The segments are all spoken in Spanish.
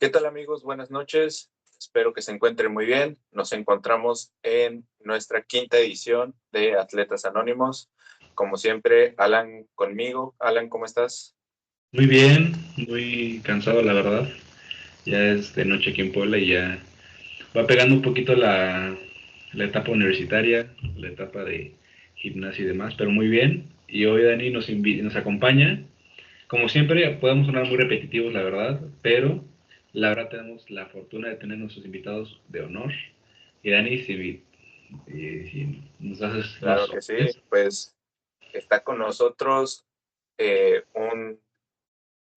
¿Qué tal, amigos? Buenas noches. Espero que se encuentren muy bien. Nos encontramos en nuestra quinta edición de Atletas Anónimos. Como siempre, Alan conmigo. Alan, ¿cómo estás? Muy bien, muy cansado la verdad. Ya es de noche aquí en Puebla y ya va pegando un poquito la etapa universitaria, la etapa de gimnasio y demás, pero muy bien. Y hoy Dani nos acompaña. Como siempre, podemos sonar muy repetitivos, la verdad, pero la verdad tenemos la fortuna de tener nuestros invitados de honor. Y Dani, si nos haces Claro los que sí. honores. Pues está con nosotros un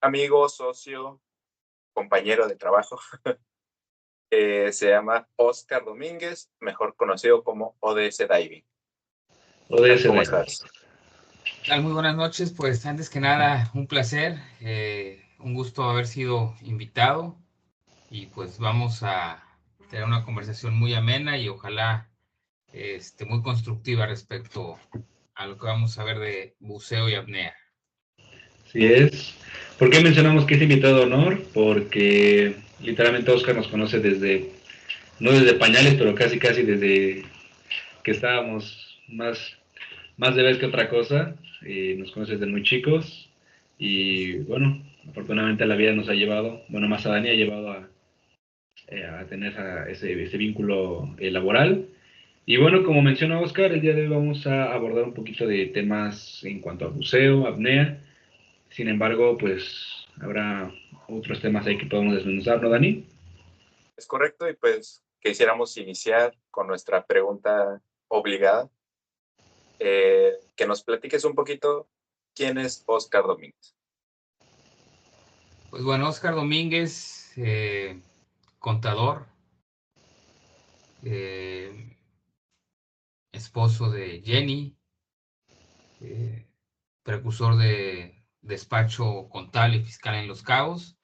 amigo, socio, compañero de trabajo. Se llama Oscar Domínguez, mejor conocido como ODS Diving. ¿Qué tal? ODS ¿Cómo Dani. estás? ¿Qué tal? Muy buenas noches. Pues antes que nada, un placer, un gusto haber sido invitado y pues vamos a tener una conversación muy amena y ojalá muy constructiva respecto a lo que vamos a ver de buceo y apnea. Así es. ¿Por qué mencionamos que es invitado de honor? Porque literalmente Oscar nos conoce no desde pañales, pero casi casi desde que estábamos más de vez que otra cosa. Nos conoce desde muy chicos. Y bueno, afortunadamente la vida nos ha llevado, bueno, más a Dani ha llevado a tener ese vínculo laboral. Y bueno, como menciona Oscar, el día de hoy vamos a abordar un poquito de temas en cuanto a buceo, apnea. Sin embargo, pues habrá otros temas ahí que podemos desmenuzar, ¿no, Dani? Es correcto, y pues quisiéramos iniciar con nuestra pregunta obligada. Que nos platiques un poquito quién es Oscar Domínguez. Pues bueno, Oscar Domínguez, contador, eh, esposo de Jenny, eh, precursor de despacho contable y fiscal en Los Cabos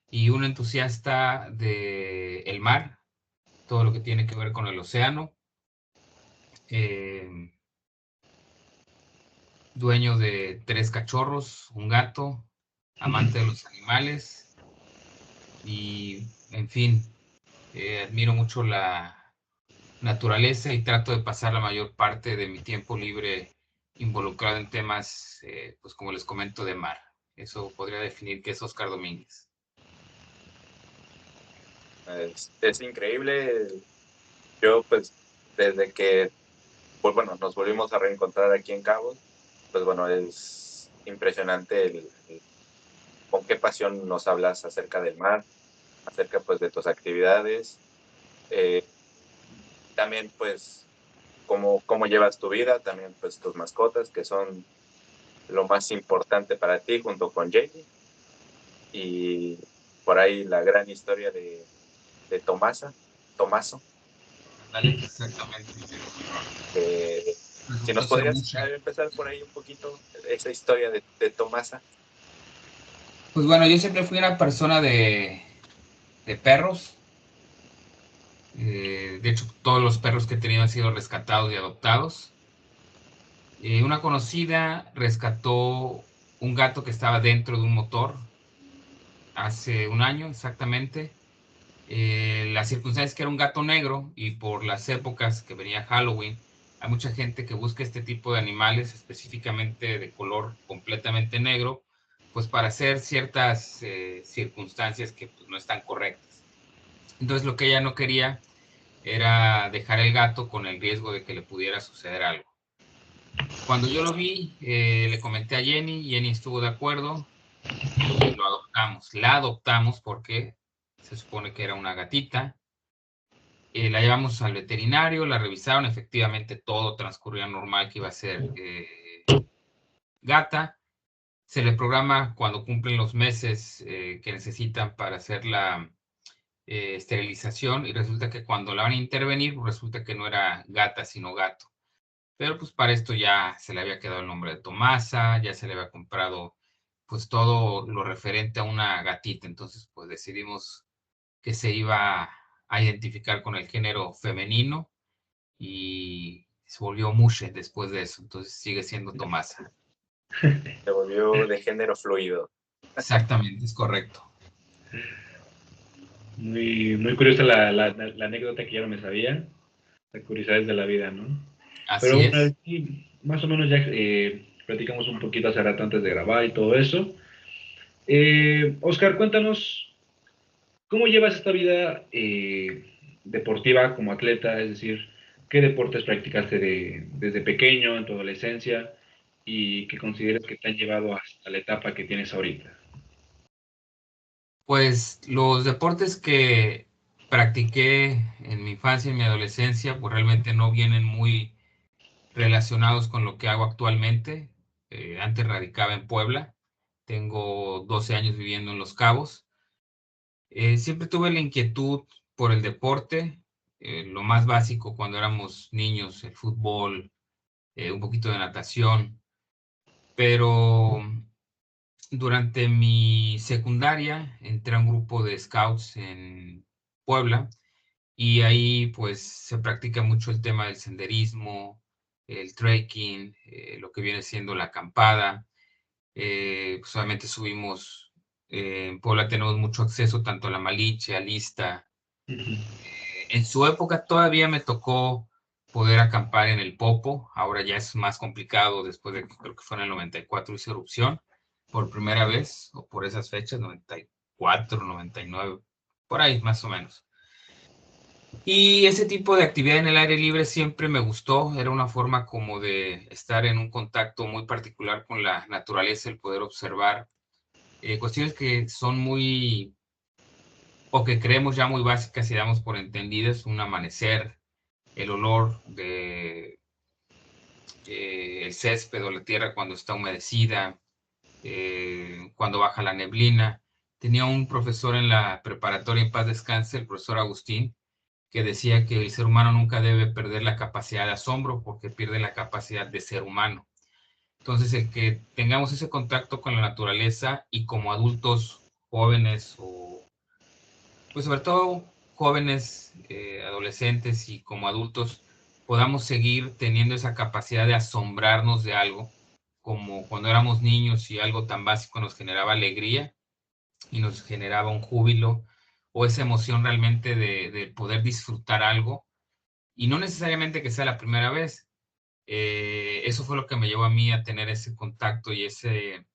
y un entusiasta del mar, todo lo que tiene que ver con el océano, eh, dueño de 3 cachorros, un gato, amante de los animales y, en fin, admiro mucho la naturaleza y trato de pasar la mayor parte de mi tiempo libre involucrado en temas, pues como les comento, de mar. Eso podría definir qué es Oscar Domínguez. Es increíble. Yo, pues, desde que, pues bueno, nos volvimos a reencontrar aquí en Cabos, pues bueno, es impresionante con qué pasión nos hablas acerca del mar, acerca pues de tus actividades, eh, también pues cómo llevas tu vida, también pues tus mascotas, que son lo más importante para ti junto con Jamie, y por ahí la gran historia de Tomaso. Dale, exactamente. Si Resultó nos ser podrías mucha. empezar por ahí un poquito, esa historia de Tomasa. Pues bueno, yo siempre fui una persona de perros. De hecho, todos los perros que he tenido han sido rescatados y adoptados. Una conocida rescató un gato que estaba dentro de un motor hace un año exactamente. La circunstancia es que era un gato negro y por las épocas que venía Halloween, hay mucha gente que busca este tipo de animales, específicamente de color completamente negro, pues para hacer ciertas circunstancias que pues, no están correctas. Entonces lo que ella no quería era dejar el gato con el riesgo de que le pudiera suceder algo. Cuando yo lo vi, le comenté a Jenny, Jenny estuvo de acuerdo y lo adoptamos. La adoptamos porque se supone que era una gatita. La llevamos al veterinario, la revisaron, efectivamente todo transcurría normal que iba a ser gata. Se le programa cuando cumplen los meses que necesitan para hacer la esterilización y resulta que cuando la van a intervenir, pues resulta que no era gata, sino gato. Pero pues para esto ya se le había quedado el nombre de Tomasa, ya se le había comprado pues todo lo referente a una gatita. Entonces pues decidimos que se iba a identificar con el género femenino y se volvió Mushe después de eso. Entonces sigue siendo Tomasa. Se volvió de género fluido. Exactamente, es correcto. Muy curiosa la anécdota que ya no me sabía, las curiosidades de la vida, ¿no? Pero Así bueno, es. sí, más o menos ya platicamos un poquito hace rato antes de grabar y todo eso. Oscar, cuéntanos, ¿cómo llevas esta vida deportiva como atleta? Es decir, ¿qué deportes practicaste desde pequeño, en tu adolescencia, y que consideras que te han llevado hasta la etapa que tienes ahorita? Pues los deportes que practiqué en mi infancia y en mi adolescencia, pues realmente no vienen muy relacionados con lo que hago actualmente. Antes radicaba en Puebla, tengo 12 años viviendo en Los Cabos. Siempre tuve la inquietud por el deporte, lo más básico cuando éramos niños, el fútbol, un poquito de natación, pero durante mi secundaria entré a un grupo de scouts en Puebla y ahí pues se practica mucho el tema del senderismo, el trekking, lo que viene siendo la acampada. Pues obviamente subimos, en Puebla tenemos mucho acceso tanto a la Malinche, a Lista. Ujú. En su época todavía me tocó poder acampar en el Popo, ahora ya es más complicado después de que creo que fue en el 94 hizo erupción por primera vez, o por esas fechas, 94, 99, por ahí más o menos. Y ese tipo de actividad en el aire libre siempre me gustó, era una forma como de estar en un contacto muy particular con la naturaleza, el poder observar cuestiones que son muy, o que creemos ya muy básicas y damos por entendidas, un amanecer, el olor de el césped o la tierra cuando está humedecida, cuando baja la neblina. Tenía un profesor en la preparatoria, en paz descanse, el profesor Agustín, que decía que el ser humano nunca debe perder la capacidad de asombro porque pierde la capacidad de ser humano. Entonces, el que tengamos ese contacto con la naturaleza y como adultos jóvenes o, pues sobre todo jóvenes, adolescentes y como adultos, podamos seguir teniendo esa capacidad de asombrarnos de algo, como cuando éramos niños y algo tan básico nos generaba alegría y nos generaba un júbilo o esa emoción realmente de poder disfrutar algo y no necesariamente que sea la primera vez. Eso fue lo que me llevó a mí a tener ese contacto y ese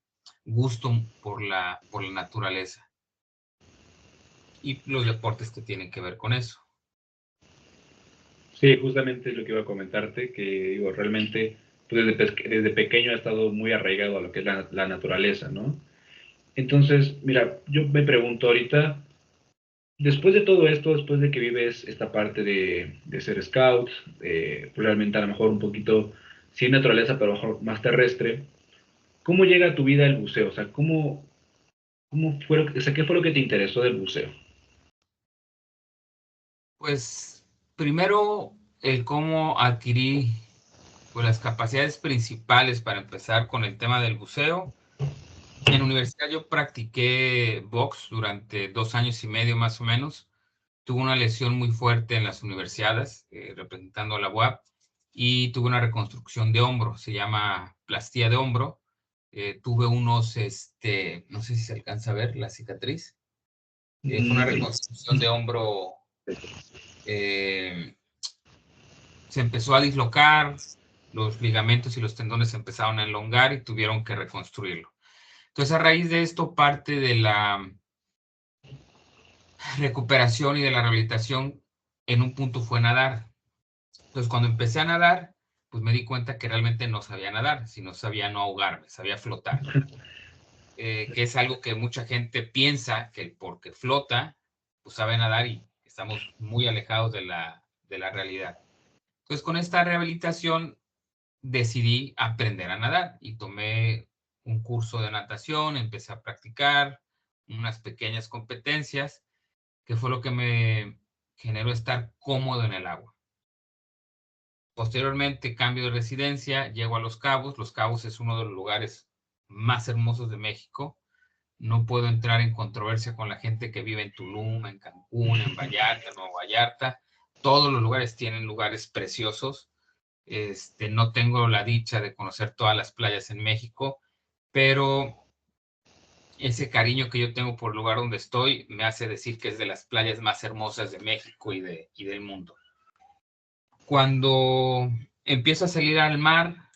gusto por la naturaleza y los deportes que tienen que ver con eso. Sí, justamente es lo que iba a comentarte, que digo, realmente pues desde pequeño ha estado muy arraigado a lo que es la naturaleza, ¿no? Entonces, mira, yo me pregunto ahorita, después de todo esto, después de que vives esta parte de ser scout, pues realmente a lo mejor un poquito sin naturaleza, pero a lo mejor más terrestre, ¿cómo llega a tu vida el buceo? O sea, ¿cómo fue o sea, qué fue lo que te interesó del buceo? Pues primero el cómo adquirí pues, las capacidades principales para empezar con el tema del buceo. En la universidad yo practiqué box durante 2 años y medio más o menos. Tuve una lesión muy fuerte en las universidades, representando a la UAP, y tuve una reconstrucción de hombro, se llama plastía de hombro. Tuve unos, no sé si se alcanza a ver la cicatriz. Fue una Mm, reconstrucción de hombro, eh, se empezó a dislocar, los ligamentos y los tendones se empezaron a elongar y tuvieron que reconstruirlo. Entonces, a raíz de esto, parte de la recuperación y de la rehabilitación en un punto fue nadar. Entonces, cuando empecé a nadar, pues me di cuenta que realmente no sabía nadar, sino sabía no ahogarme, sabía flotar, que es algo que mucha gente piensa que porque flota, pues sabe nadar y estamos muy alejados de la realidad. Entonces, con esta rehabilitación decidí aprender a nadar y tomé un curso de natación, empecé a practicar unas pequeñas competencias, que fue lo que me generó estar cómodo en el agua. Posteriormente cambio de residencia, llego a Los Cabos. Los Cabos es uno de los lugares más hermosos de México. No puedo entrar en controversia con la gente que vive en Tulum, en Cancún, en Vallarta, en Nueva Vallarta. Todos los lugares tienen lugares preciosos. No tengo la dicha de conocer todas las playas en México, pero ese cariño que yo tengo por el lugar donde estoy me hace decir que es de las playas más hermosas de México y del mundo. Cuando empiezo a salir al mar,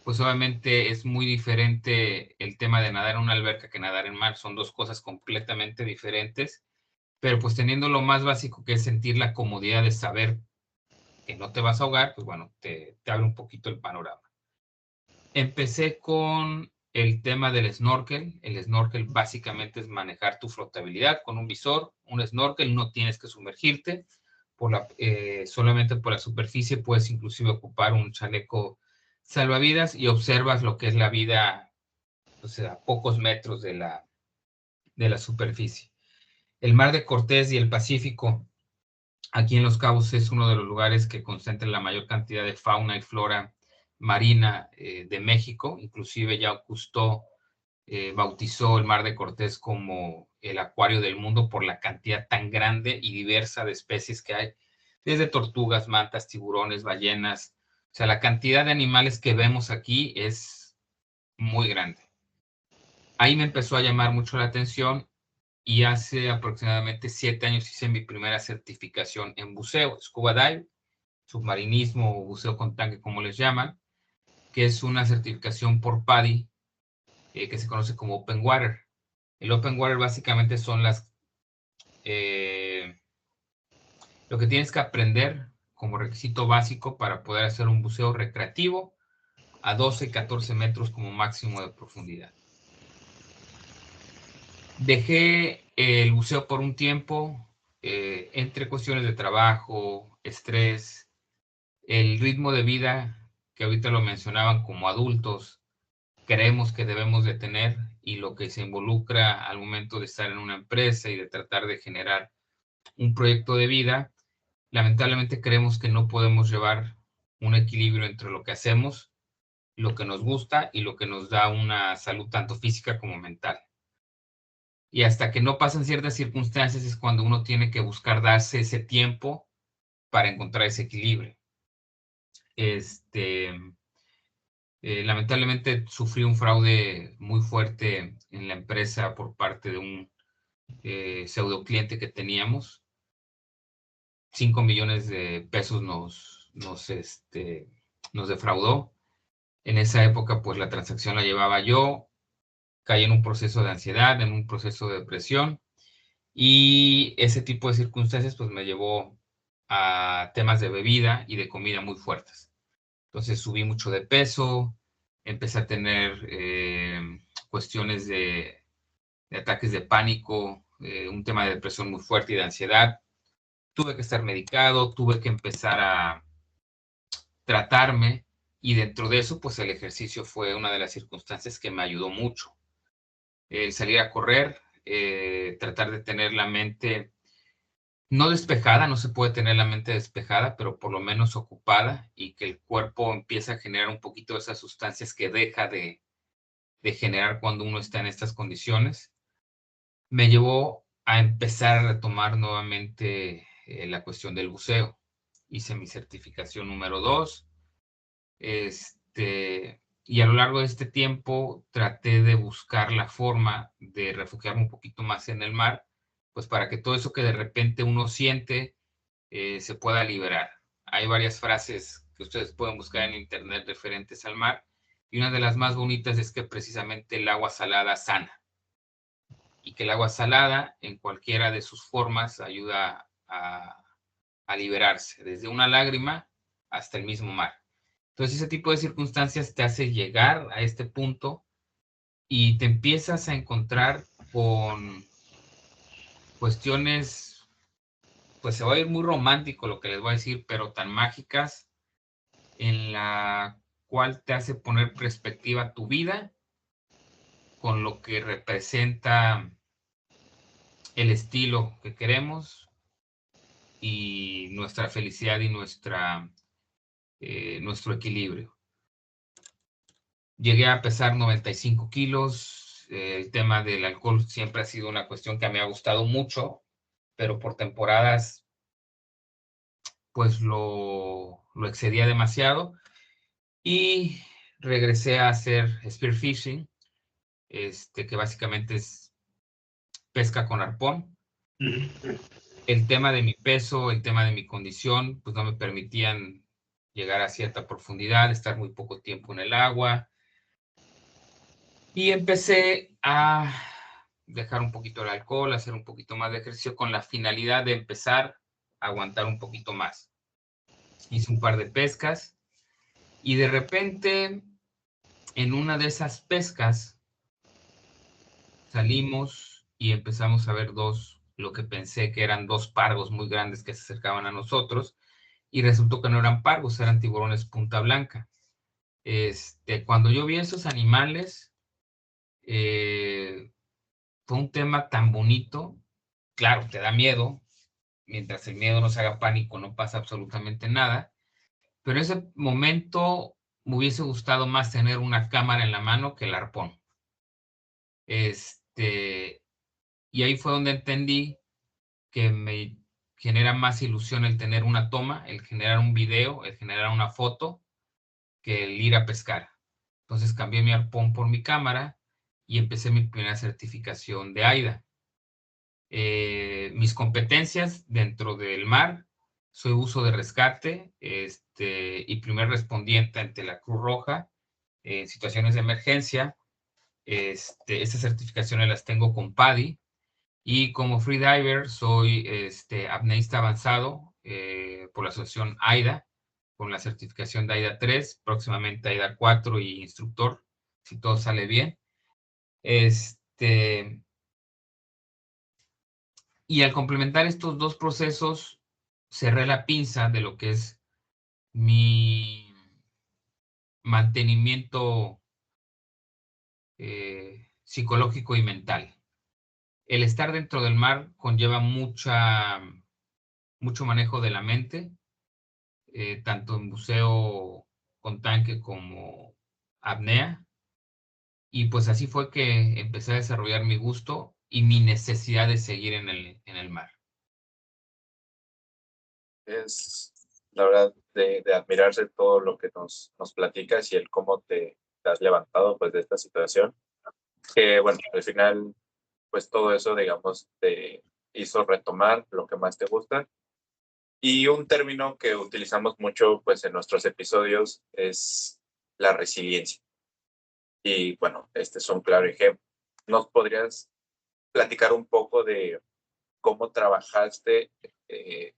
pues obviamente es muy diferente el tema de nadar en una alberca que nadar en mar. Son dos cosas completamente diferentes, pero pues teniendo lo más básico que es sentir la comodidad de saber que no te vas a ahogar, pues bueno, te abre un poquito el panorama. Empecé con el tema del snorkel. El snorkel básicamente es manejar tu flotabilidad con un visor. Un snorkel no tienes que sumergirte. Solamente por la superficie puedes inclusive ocupar un chaleco salvavidas y observas lo que es la vida, o sea, a pocos metros de la superficie. El Mar de Cortés y el Pacífico, aquí en Los Cabos, es uno de los lugares que concentra la mayor cantidad de fauna y flora marina de México. Inclusive ya Cousteau bautizó el Mar de Cortés como el acuario del mundo por la cantidad tan grande y diversa de especies que hay, desde tortugas, mantas, tiburones, ballenas. O sea, la cantidad de animales que vemos aquí es muy grande. Ahí me empezó a llamar mucho la atención y hace aproximadamente 7 años hice mi primera certificación en buceo, scuba dive, submarinismo o buceo con tanque, como les llaman, que es una certificación por PADI, que se conoce como Open Water. El Open Water básicamente son lo que tienes que aprender como requisito básico para poder hacer un buceo recreativo a 12, 14 metros como máximo de profundidad. Dejé el buceo por un tiempo, entre cuestiones de trabajo, estrés, el ritmo de vida que ahorita lo mencionaban como adultos, creemos que debemos de tener y lo que se involucra al momento de estar en una empresa y de tratar de generar un proyecto de vida, lamentablemente creemos que no podemos llevar un equilibrio entre lo que hacemos, lo que nos gusta y lo que nos da una salud tanto física como mental. Y hasta que no pasan ciertas circunstancias es cuando uno tiene que buscar darse ese tiempo para encontrar ese equilibrio. Lamentablemente sufrí un fraude muy fuerte en la empresa por parte de un pseudo cliente que teníamos. 5 millones de pesos nos defraudó. En esa época, pues la transacción la llevaba yo, caí en un proceso de ansiedad, en un proceso de depresión, y ese tipo de circunstancias pues me llevó a temas de bebida y de comida muy fuertes. Entonces subí mucho de peso, empecé a tener cuestiones de ataques de pánico, un tema de depresión muy fuerte y de ansiedad. Tuve que estar medicado, tuve que empezar a tratarme, y dentro de eso, pues el ejercicio fue una de las circunstancias que me ayudó mucho. Salir a correr, tratar de tener la mente no despejada, no se puede tener la mente despejada, pero por lo menos ocupada, y que el cuerpo empiece a generar un poquito de esas sustancias que deja de generar cuando uno está en estas condiciones. Me llevó a empezar a retomar nuevamente la cuestión del buceo. Hice mi certificación número 2. Y a lo largo de este tiempo traté de buscar la forma de refugiarme un poquito más en el mar, pues para que todo eso que de repente uno siente se pueda liberar. Hay varias frases que ustedes pueden buscar en internet referentes al mar, y una de las más bonitas es que precisamente el agua salada sana, y que el agua salada en cualquiera de sus formas ayuda a liberarse, desde una lágrima hasta el mismo mar. Entonces ese tipo de circunstancias te hace llegar a este punto y te empiezas a encontrar con cuestiones, pues se va a ir muy romántico lo que les voy a decir, pero tan mágicas, en la cual te hace poner perspectiva tu vida con lo que representa el estilo que queremos y nuestra felicidad y nuestro equilibrio. Llegué a pesar 95 kilos. El tema del alcohol siempre ha sido una cuestión que me ha gustado mucho, pero por temporadas pues lo excedía demasiado, y regresé a hacer spearfishing, que básicamente es pesca con arpón. Ujú. El tema de mi peso, el tema de mi condición, pues no me permitían llegar a cierta profundidad, estar muy poco tiempo en el agua. Y empecé a dejar un poquito el alcohol, hacer un poquito más de ejercicio con la finalidad de empezar a aguantar un poquito más. Hice un par de pescas y de repente en una de esas pescas salimos y empezamos a ver lo que pensé que eran dos pargos muy grandes que se acercaban a nosotros, y resultó que no eran pargos, eran tiburones punta blanca. Cuando yo vi esos animales, fue un tema tan bonito. Claro, te da miedo. Mientras el miedo no se haga pánico, no pasa absolutamente nada. Pero en ese momento me hubiese gustado más tener una cámara en la mano que el arpón. Y ahí fue donde entendí que me genera más ilusión el tener una toma, el generar un video, el generar una foto, que el ir a pescar. Entonces cambié mi arpón por mi cámara y empecé mi primera certificación de AIDA. Mis competencias dentro del mar: soy buzo de rescate y primer respondiente ante la Cruz Roja en situaciones de emergencia. Estas certificaciones las tengo con PADI. Y como freediver soy apneísta avanzado por la asociación AIDA, con la certificación de AIDA 3, próximamente AIDA 4 y instructor, si todo sale bien. Y al complementar estos dos procesos, cerré la pinza de lo que es mi mantenimiento psicológico y mental. El estar dentro del mar conlleva mucho manejo de la mente, tanto en buceo con tanque como apnea. Y pues así fue que empecé a desarrollar mi gusto y mi necesidad de seguir en el mar. Es la verdad de admirarse todo lo que nos platicas y el cómo te has levantado pues de esta situación. Que bueno, al final pues todo eso digamos te hizo retomar lo que más te gusta. Y un término que utilizamos mucho pues en nuestros episodios es la resiliencia. Y bueno, este es un claro ejemplo. ¿Nos podrías platicar un poco de cómo trabajaste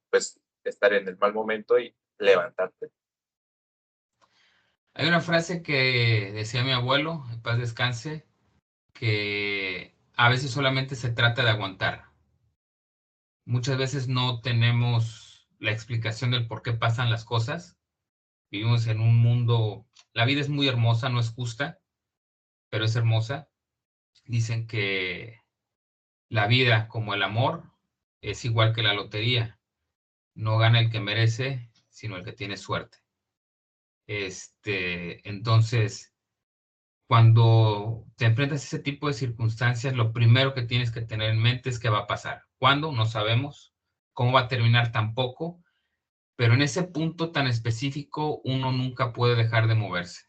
pues estar en el mal momento y levantarte? Hay una frase que decía mi abuelo, en paz descanse, que a veces solamente se trata de aguantar. Muchas veces no tenemos la explicación del por qué pasan las cosas. Vivimos en un mundo, la vida es muy hermosa, no es justa, pero es hermosa. Dicen que la vida, como el amor, es igual que la lotería. No gana el que merece, sino el que tiene suerte. Entonces, cuando te enfrentas a ese tipo de circunstancias, lo primero que tienes que tener en mente es qué va a pasar. ¿Cuándo? No sabemos. ¿Cómo va a terminar? Tampoco. Pero en ese punto tan específico, uno nunca puede dejar de moverse.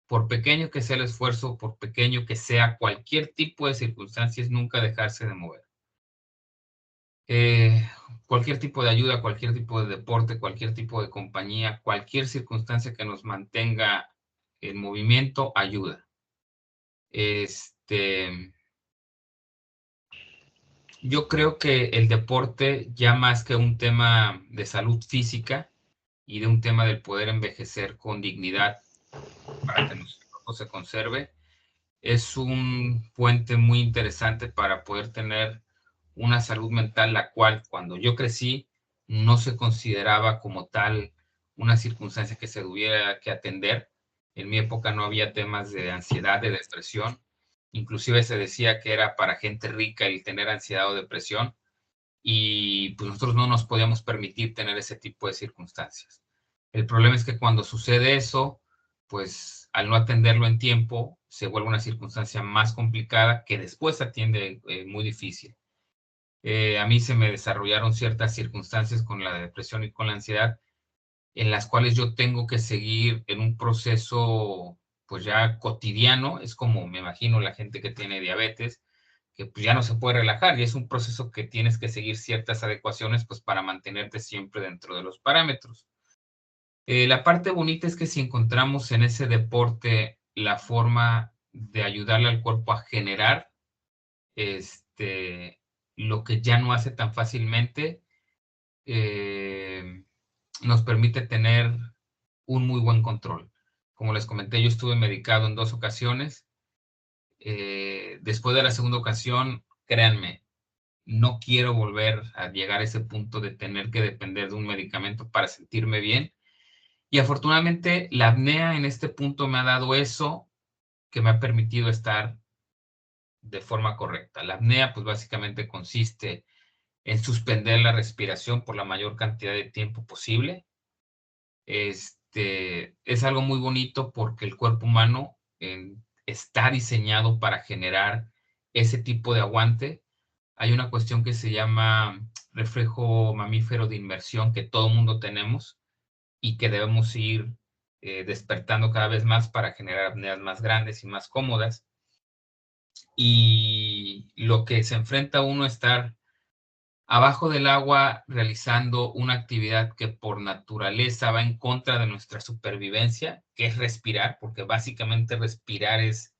Por pequeño que sea el esfuerzo, por pequeño que sea cualquier tipo de circunstancias, nunca dejarse de mover. Cualquier tipo de ayuda, cualquier tipo de deporte, cualquier tipo de compañía, cualquier circunstancia que nos mantenga en movimiento, ayuda. Yo creo que el deporte, ya más que un tema de salud física y de un tema del poder envejecer con dignidad para que nuestro cuerpo se conserve, es un puente muy interesante para poder tener una salud mental, la cual cuando yo crecí no se consideraba como tal una circunstancia que se tuviera que atender. En mi época no había temas de ansiedad, de depresión. Inclusive se decía que era para gente rica el tener ansiedad o depresión, y pues nosotros no nos podíamos permitir tener ese tipo de circunstancias. El problema es que cuando sucede eso, pues al no atenderlo en tiempo, se vuelve una circunstancia más complicada que después se atiende muy difícil. A mí se me desarrollaron ciertas circunstancias con la depresión y con la ansiedad, en las cuales yo tengo que seguir en un proceso pues ya cotidiano, es como me imagino la gente que tiene diabetes, que pues ya no se puede relajar y es un proceso que tienes que seguir ciertas adecuaciones pues para mantenerte siempre dentro de los parámetros. La parte bonita es que si encontramos en ese deporte la forma de ayudarle al cuerpo a generar lo que ya no hace tan fácilmente, nos permite tener un muy buen control. Como les comenté, yo estuve medicado en 2 ocasiones. Después de la segunda ocasión, créanme, no quiero volver a llegar a ese punto de tener que depender de un medicamento para sentirme bien. Y afortunadamente la apnea en este punto me ha dado eso que me ha permitido estar de forma correcta. La apnea pues básicamente consiste en suspender la respiración por la mayor cantidad de tiempo posible. Es algo muy bonito porque el cuerpo humano está diseñado para generar ese tipo de aguante. Hay una cuestión que se llama reflejo mamífero de inmersión que todo mundo tenemos y que debemos ir despertando cada vez más para generar apneas más grandes y más cómodas. Y lo que se enfrenta uno a estar abajo del agua realizando una actividad que por naturaleza va en contra de nuestra supervivencia, que es respirar, porque básicamente respirar es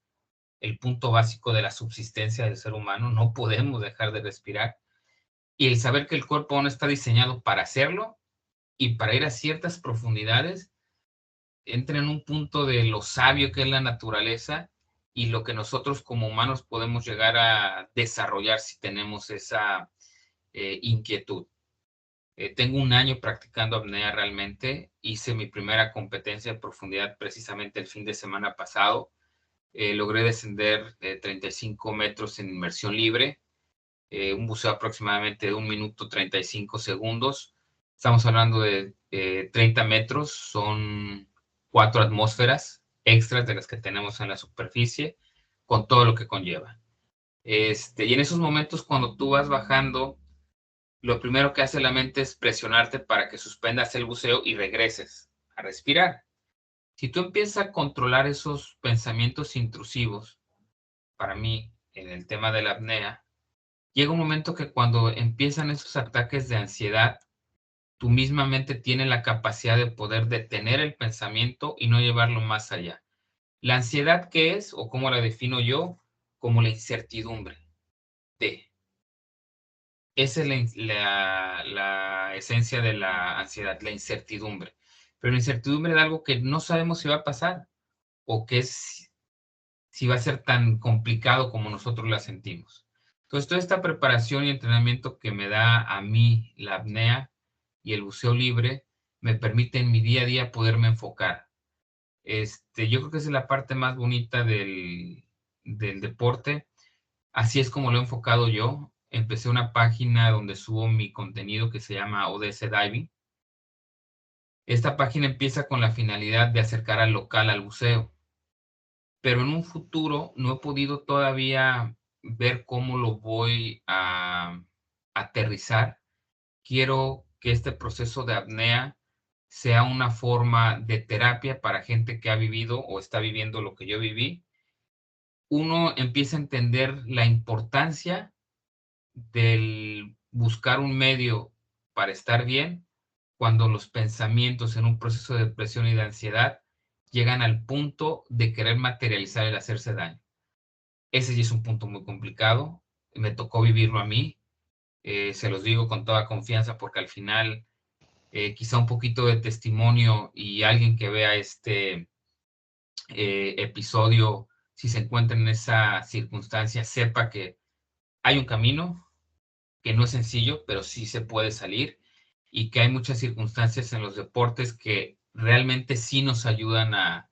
el punto básico de la subsistencia del ser humano, no podemos dejar de respirar. Y el saber que el cuerpo no está diseñado para hacerlo y para ir a ciertas profundidades, entra en un punto de lo sabio que es la naturaleza y lo que nosotros como humanos podemos llegar a desarrollar si tenemos esa inquietud. Tengo 1 año practicando apnea realmente. Hice mi primera competencia de profundidad precisamente el fin de semana pasado. Logré descender 35 metros en inmersión libre, un buceo aproximadamente de 1 minuto 35 segundos. Estamos hablando de 30 metros, son 4 atmósferas extras de las que tenemos en la superficie, con todo lo que conlleva. Y en esos momentos cuando tú vas bajando, lo primero que hace la mente es presionarte para que suspendas el buceo y regreses a respirar. Si tú empiezas a controlar esos pensamientos intrusivos, para mí, en el tema de la apnea, llega un momento que cuando empiezan esos ataques de ansiedad, tu misma mente tiene la capacidad de poder detener el pensamiento y no llevarlo más allá. La ansiedad, ¿qué es? O cómo la defino yo, como la incertidumbre de. Esa es la esencia de la ansiedad, la incertidumbre. Pero la incertidumbre de algo que no sabemos si va a pasar o que es, si va a ser tan complicado como nosotros la sentimos. Entonces, toda esta preparación y entrenamiento que me da a mí la apnea y el buceo libre me permite en mi día a día poderme enfocar. Yo creo que esa es la parte más bonita del deporte. Así es como lo he enfocado yo. Empecé una página donde subo mi contenido que se llama ODS Diving. Esta página empieza con la finalidad de acercar al local al buceo, pero en un futuro no he podido todavía ver cómo lo voy a aterrizar. Quiero que este proceso de apnea sea una forma de terapia para gente que ha vivido o está viviendo lo que yo viví. Uno empieza a entender la importancia del buscar un medio para estar bien cuando los pensamientos en un proceso de depresión y de ansiedad llegan al punto de querer materializar el hacerse daño. Ese sí es un punto muy complicado. Me tocó vivirlo a mí. Se los digo con toda confianza porque al final quizá un poquito de testimonio y alguien que vea este episodio, si se encuentra en esa circunstancia, sepa que hay un camino, que no es sencillo, pero sí se puede salir y que hay muchas circunstancias en los deportes que realmente sí nos ayudan a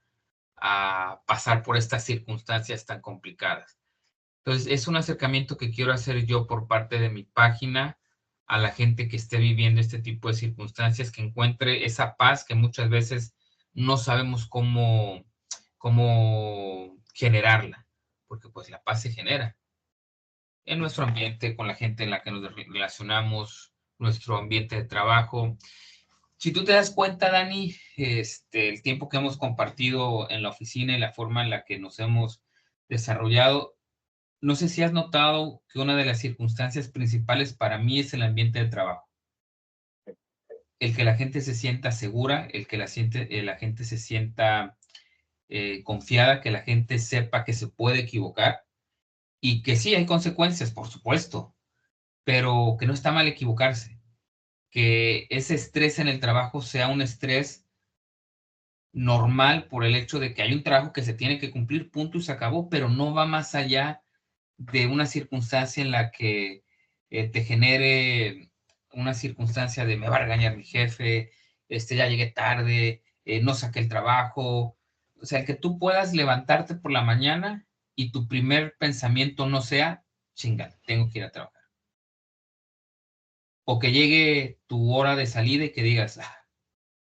pasar por estas circunstancias tan complicadas. Entonces, es un acercamiento que quiero hacer yo por parte de mi página a la gente que esté viviendo este tipo de circunstancias, que encuentre esa paz que muchas veces no sabemos cómo generarla, porque pues la paz se genera en nuestro ambiente, con la gente en la que nos relacionamos, nuestro ambiente de trabajo. Si tú te das cuenta, Dani, el tiempo que hemos compartido en la oficina y la forma en la que nos hemos desarrollado, no sé si has notado que una de las circunstancias principales para mí es el ambiente de trabajo. El que la gente se sienta segura, el que la gente se sienta confiada, que la gente sepa que se puede equivocar y que sí hay consecuencias, por supuesto, pero que no está mal equivocarse. Que ese estrés en el trabajo sea un estrés normal por el hecho de que hay un trabajo que se tiene que cumplir, punto y se acabó, pero no va más allá de una circunstancia en la que te genere una circunstancia de me va a regañar mi jefe, ya llegué tarde, no saqué el trabajo. O sea, el que tú puedas levantarte por la mañana y tu primer pensamiento no sea, chinga, tengo que ir a trabajar. O que llegue tu hora de salida y que digas,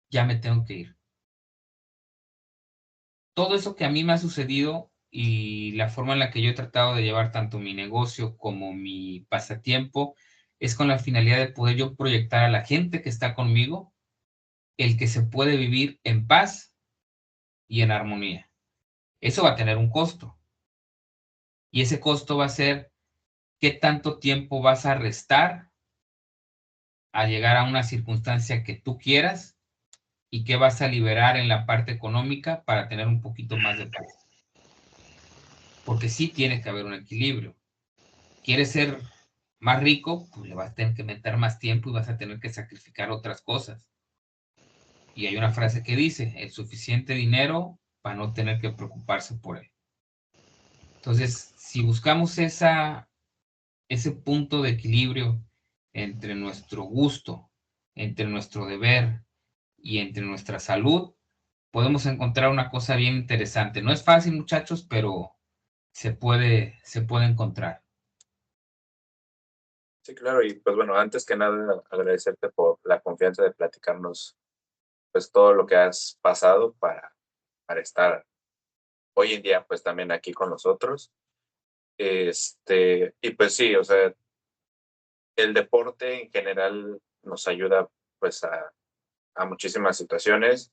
ya me tengo que ir. Todo eso que a mí me ha sucedido y la forma en la que yo he tratado de llevar tanto mi negocio como mi pasatiempo es con la finalidad de poder yo proyectar a la gente que está conmigo el que se puede vivir en paz y en armonía. Eso va a tener un costo y ese costo va a ser qué tanto tiempo vas a restar a llegar a una circunstancia que tú quieras y qué vas a liberar en la parte económica para tener un poquito más de paz. Porque sí tiene que haber un equilibrio. ¿Quieres ser más rico? Pues le vas a tener que meter más tiempo y vas a tener que sacrificar otras cosas. Y hay una frase que dice, el suficiente dinero para no tener que preocuparse por él. Entonces, si buscamos ese punto de equilibrio entre nuestro gusto, entre nuestro deber y entre nuestra salud, podemos encontrar una cosa bien interesante. No es fácil, muchachos, pero se puede encontrar. Sí, claro, y pues bueno, antes que nada agradecerte por la confianza de platicarnos pues todo lo que has pasado para estar hoy en día pues también aquí con nosotros. Y pues sí, o sea, el deporte en general nos ayuda pues a muchísimas situaciones.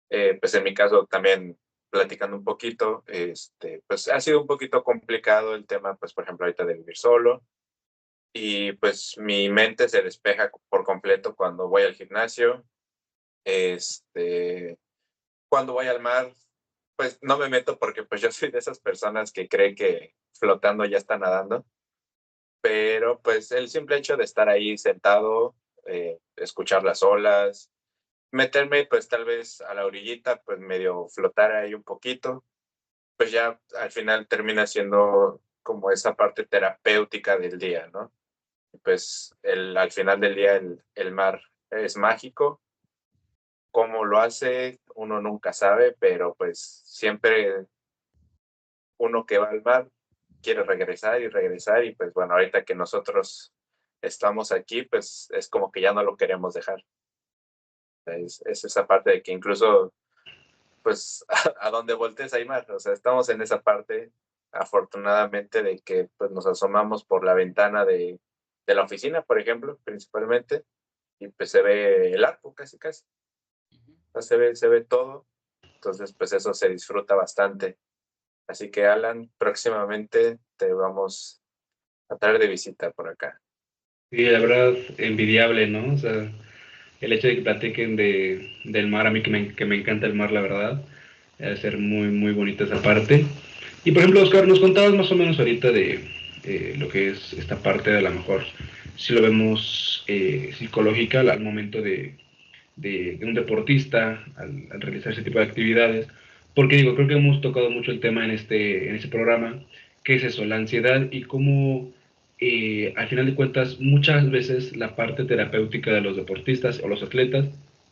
Pues en mi caso también platicando un poquito, pues ha sido un poquito complicado el tema, pues por ejemplo ahorita de vivir solo y pues mi mente se despeja por completo cuando voy al gimnasio, cuando voy al mar, pues no me meto porque pues yo soy de esas personas que cree que flotando ya está nadando, pero pues el simple hecho de estar ahí sentado, escuchar las olas, meterme pues tal vez a la orillita, pues medio flotar ahí un poquito, pues ya al final termina siendo como esa parte terapéutica del día, ¿no? Pues al final del día el mar es mágico. Cómo lo hace, uno nunca sabe, pero pues siempre uno que va al mar quiere regresar y pues bueno, ahorita que nosotros estamos aquí, pues es como que ya no lo queremos dejar. Es esa parte de que incluso pues a donde voltees hay mar, o sea, estamos en esa parte afortunadamente de que pues nos asomamos por la ventana de la oficina, por ejemplo, principalmente, y pues se ve el arco casi casi, o sea, se ve todo, entonces pues eso se disfruta bastante. Así que Alan, próximamente te vamos a traer de visita por acá. Sí, la verdad, envidiable, ¿no? O sea, el hecho de que platiquen del mar, a mí que me encanta el mar, la verdad, debe ser muy, muy bonita esa parte. Y por ejemplo, Oscar, nos contabas más o menos ahorita de lo que es esta parte, de a lo mejor, si lo vemos psicológica al momento de un deportista, al realizar ese tipo de actividades. Porque digo, creo que hemos tocado mucho el tema en este programa, que es eso, la ansiedad y cómo al final de cuentas muchas veces la parte terapéutica de los deportistas o los atletas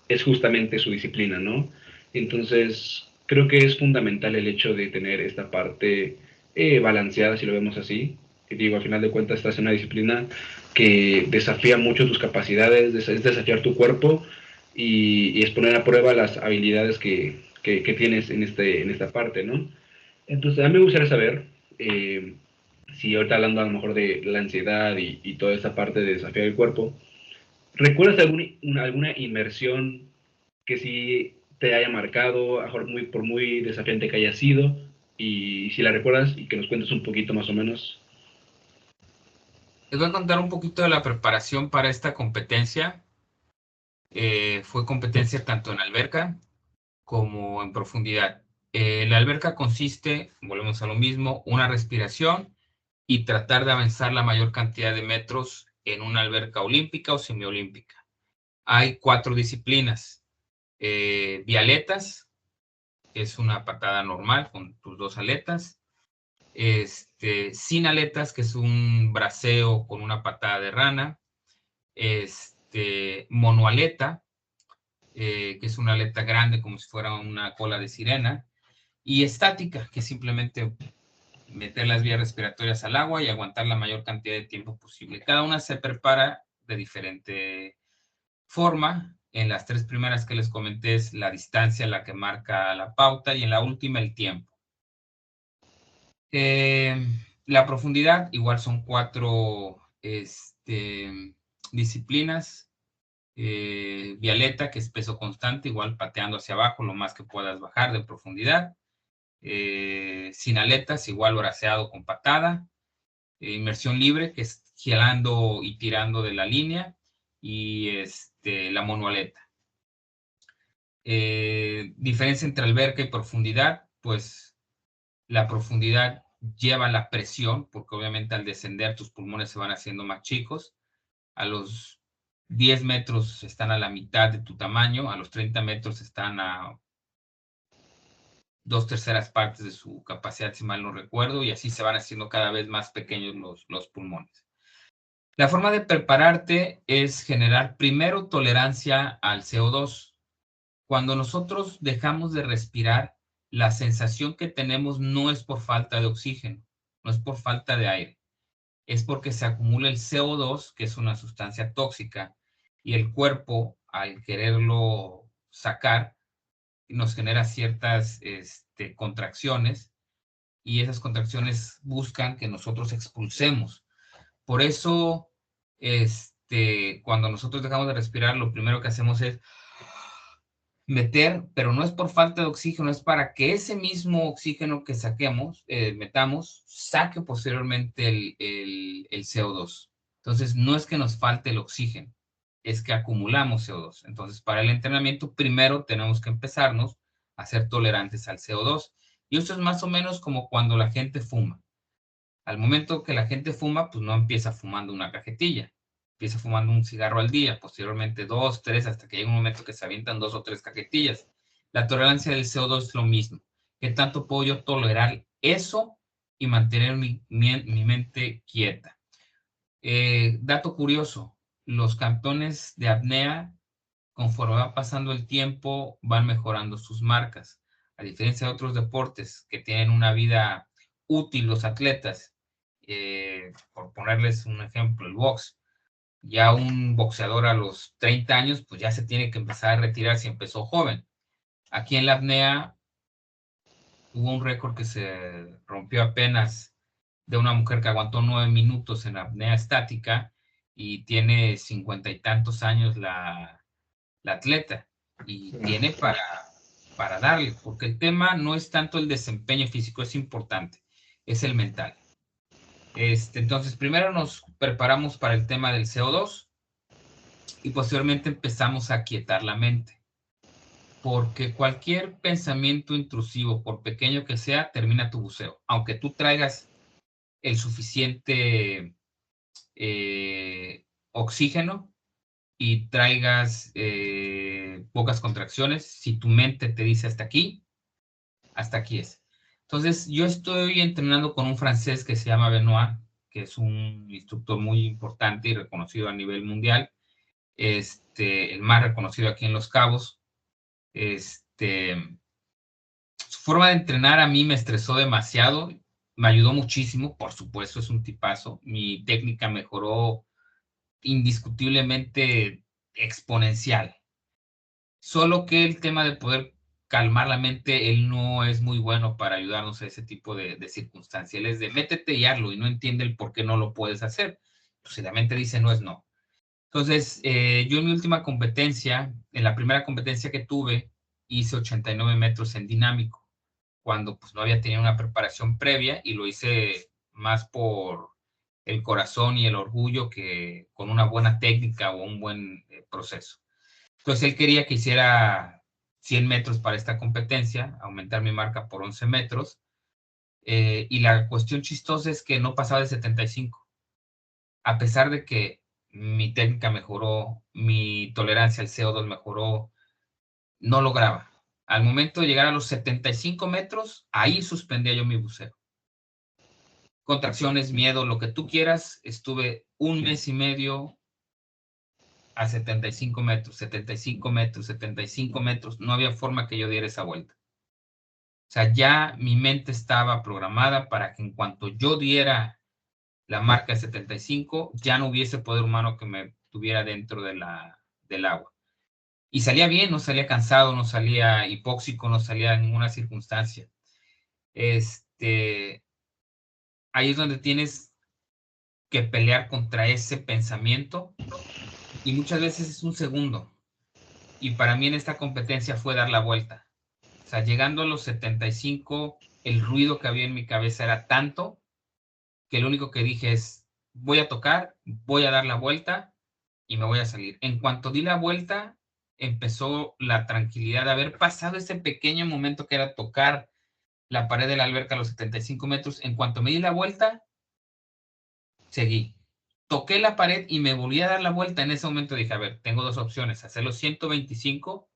es justamente su disciplina, ¿no? Entonces, creo que es fundamental el hecho de tener esta parte balanceada, si lo vemos así. Y digo, al final de cuentas estás en una disciplina que desafía mucho tus capacidades, es desafiar tu cuerpo y es poner a prueba las habilidades que tienes en esta parte, ¿no? Entonces, a mí me gustaría saber si ahorita hablando a lo mejor de la ansiedad y toda esa parte de desafiar el cuerpo, ¿Recuerdas alguna inmersión que sí te haya marcado, a lo mejor por muy desafiante que haya sido? Y si la recuerdas y que nos cuentes un poquito más o menos. Les voy a contar un poquito de la preparación para esta competencia. Fue competencia tanto en alberca como en profundidad. La alberca consiste, volvemos a lo mismo, una respiración y tratar de avanzar la mayor cantidad de metros en una alberca olímpica o semiolímpica. Hay 4 disciplinas. Vialetas, que es una patada normal con tus 2 aletas. Sin aletas, que es un braceo con una patada de rana. Monoaleta, que es una aleta grande como si fuera una cola de sirena. Y estática, que es simplemente meter las vías respiratorias al agua y aguantar la mayor cantidad de tiempo posible. Cada una se prepara de diferente forma. En las 3 primeras que les comenté es la distancia la que marca la pauta y en la última el tiempo. La profundidad, igual son 4 disciplinas. Vialeta, que es peso constante, igual pateando hacia abajo lo más que puedas bajar de profundidad. Sin aletas, igual braceado con patada. Inmersión libre, que es girando y tirando de la línea. Y la monoaleta. Diferencia entre alberca y profundidad, pues la profundidad lleva la presión, porque obviamente al descender tus pulmones se van haciendo más chicos. A los 10 metros están a la mitad de tu tamaño, a los 30 metros están a 2/3 partes de su capacidad, si mal no recuerdo, y así se van haciendo cada vez más pequeños los pulmones. La forma de prepararte es generar primero tolerancia al CO2. Cuando nosotros dejamos de respirar, la sensación que tenemos no es por falta de oxígeno, no es por falta de aire, es porque se acumula el CO2, que es una sustancia tóxica, y el cuerpo, al quererlo sacar, nos genera ciertas contracciones, y esas contracciones buscan que nosotros expulsemos. Por eso, cuando nosotros dejamos de respirar, lo primero que hacemos es meter, pero no es por falta de oxígeno, es para que ese mismo oxígeno que metamos, saque posteriormente el CO2. Entonces, no es que nos falte el oxígeno, es que acumulamos CO2. Entonces, para el entrenamiento, primero tenemos que empezarnos a ser tolerantes al CO2. Y esto es más o menos como cuando la gente fuma. Al momento que la gente fuma, pues no empieza fumando una cajetilla, empieza fumando un cigarro al día, posteriormente 2, 3, hasta que llega un momento que se avientan 2 o 3 cajetillas. La tolerancia del CO2 es lo mismo. ¿Qué tanto puedo yo tolerar eso y mantener mi mente quieta? Dato curioso, los campeones de apnea, conforme va pasando el tiempo, van mejorando sus marcas. A diferencia de otros deportes que tienen una vida útil, los atletas, por ponerles un ejemplo, el box. Ya un boxeador a los 30 años, pues ya se tiene que empezar a retirar si empezó joven. Aquí en la apnea hubo un récord que se rompió apenas de una mujer que aguantó 9 minutos en apnea estática y tiene 50 y tantos años la atleta y tiene para darle, porque el tema no es tanto el desempeño físico, es importante, es el mental. Entonces, primero nos preparamos para el tema del CO2 y posteriormente empezamos a aquietar la mente. Porque cualquier pensamiento intrusivo, por pequeño que sea, termina tu buceo. Aunque tú traigas el suficiente oxígeno y traigas pocas contracciones, si tu mente te dice hasta aquí es. Entonces, yo estoy entrenando con un francés que se llama Benoit, que es un instructor muy importante y reconocido a nivel mundial, el más reconocido aquí en Los Cabos. Su forma de entrenar a mí me estresó demasiado, me ayudó muchísimo, por supuesto, es un tipazo. Mi técnica mejoró indiscutiblemente exponencial. Solo que el tema de poder calmar la mente, él no es muy bueno para ayudarnos a ese tipo de circunstancias. Él es de métete y hazlo y no entiende el por qué no lo puedes hacer. Pues si la mente dice no es no. Entonces, yo en mi última competencia, en la primera competencia que tuve, hice 89 metros en dinámico, cuando pues no había tenido una preparación previa y lo hice más por el corazón y el orgullo que con una buena técnica o un buen proceso. Entonces, él quería que hiciera 100 metros para esta competencia, aumentar mi marca por 11 metros, y la cuestión chistosa es que no pasaba de 75, a pesar de que mi técnica mejoró, mi tolerancia al CO2 mejoró, no lograba. Al momento de llegar a los 75 metros, ahí suspendía yo mi buceo. Contracciones, miedo, lo que tú quieras, estuve un mes y medio a 75 metros, 75 metros, 75 metros, no había forma que yo diera esa vuelta. O sea, ya mi mente estaba programada para que en cuanto yo diera la marca de 75, ya no hubiese poder humano que me tuviera dentro del agua. Y salía bien, no salía cansado, no salía hipóxico, no salía en ninguna circunstancia. Ahí es donde tienes que pelear contra ese pensamiento y muchas veces es un segundo. Y para mí en esta competencia fue dar la vuelta. O sea, llegando a los 75, el ruido que había en mi cabeza era tanto que lo único que dije es, voy a tocar, voy a dar la vuelta y me voy a salir. En cuanto di la vuelta, empezó la tranquilidad de haber pasado ese pequeño momento que era tocar la pared de la alberca a los 75 metros. En cuanto me di la vuelta, seguí. Toqué la pared y me volví a dar la vuelta. En ese momento dije, a ver, tengo dos opciones, hacer los 125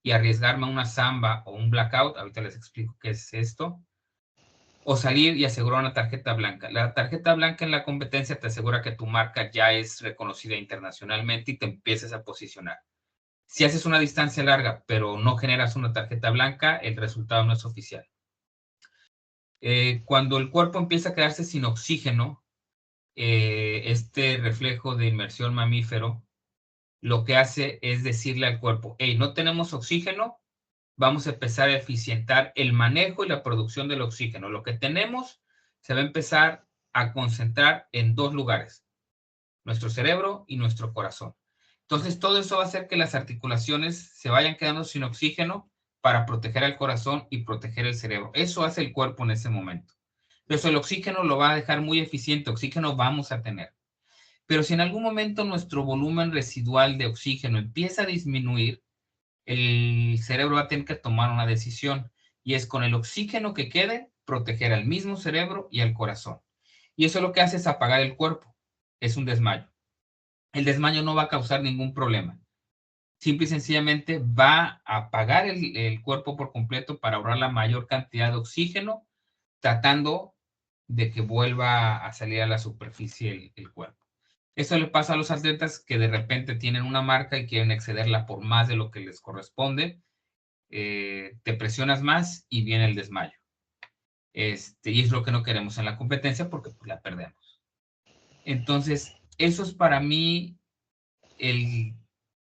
y arriesgarme a una samba o un blackout, ahorita les explico qué es esto, o salir y asegurar una tarjeta blanca. La tarjeta blanca en la competencia te asegura que tu marca ya es reconocida internacionalmente y te empiezas a posicionar. Si haces una distancia larga, pero no generas una tarjeta blanca, el resultado no es oficial. Cuando el cuerpo empieza a quedarse sin oxígeno, este reflejo de inmersión mamífero, lo que hace es decirle al cuerpo, hey, no tenemos oxígeno, vamos a empezar a eficientar el manejo y la producción del oxígeno. Lo que tenemos se va a empezar a concentrar en dos lugares, nuestro cerebro y nuestro corazón. Entonces, todo eso va a hacer que las articulaciones se vayan quedando sin oxígeno para proteger al corazón y proteger el cerebro. Eso hace el cuerpo en ese momento. Entonces, el oxígeno lo va a dejar muy eficiente, oxígeno vamos a tener. Pero si en algún momento nuestro volumen residual de oxígeno empieza a disminuir, el cerebro va a tener que tomar una decisión y es con el oxígeno que quede, proteger al mismo cerebro y al corazón. Y eso lo que hace es apagar el cuerpo. Es un desmayo. El desmayo no va a causar ningún problema. Simple y sencillamente va a apagar el cuerpo por completo para ahorrar la mayor cantidad de oxígeno, tratando de que vuelva a salir a la superficie el cuerpo. Eso le pasa a los atletas que de repente tienen una marca y quieren excederla por más de lo que les corresponde. Te presionas más y viene el desmayo. Y es lo que no queremos en la competencia porque pues, la perdemos. Entonces, eso es para mí el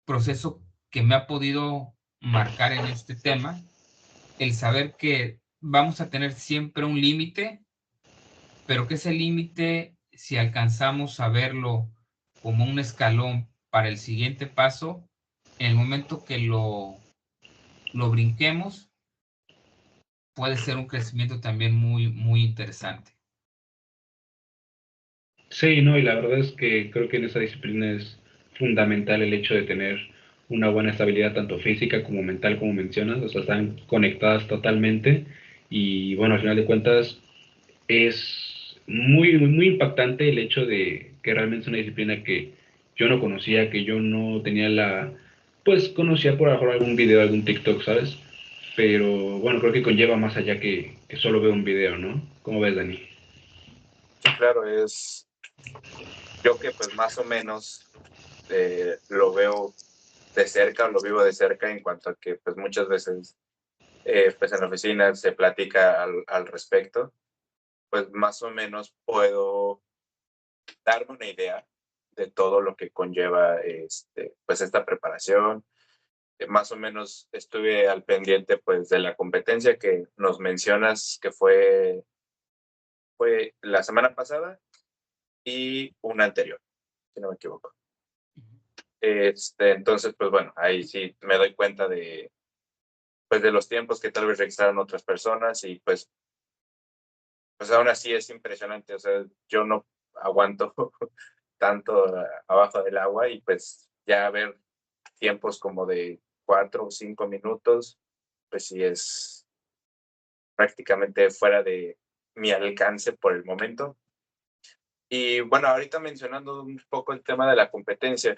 proceso que me ha podido marcar en este tema, el saber que vamos a tener siempre un límite, pero que ese límite, si alcanzamos a verlo como un escalón para el siguiente paso, en el momento que lo brinquemos, puede ser un crecimiento también muy, muy interesante. Sí, no, y la verdad es que creo que en esa disciplina es fundamental el hecho de tener una buena estabilidad tanto física como mental, como mencionas, o sea, están conectadas totalmente y bueno, al final de cuentas es muy, muy impactante el hecho de que realmente es una disciplina que yo no conocía, que yo no tenía pues conocía por mejor algún video, algún TikTok, ¿sabes? Pero bueno, creo que conlleva más allá que solo ver un video, ¿no? ¿Cómo ves, Dani? Sí, claro, yo que pues más o menos lo veo de cerca, lo vivo de cerca en cuanto a que pues muchas veces pues en la oficina se platica al respecto, pues más o menos puedo darme una idea de todo lo que conlleva pues esta preparación. Más o menos estuve al pendiente pues de la competencia que nos mencionas que fue la semana pasada y una anterior, si no me equivoco. Entonces, pues bueno, ahí sí me doy cuenta pues, de los tiempos que tal vez registraron otras personas y pues aún así es impresionante. O sea, yo no aguanto tanto abajo del agua y pues ya ver tiempos como de 4 o 5 minutos, pues sí es prácticamente fuera de mi alcance por el momento. Y bueno, ahorita mencionando un poco el tema de la competencia,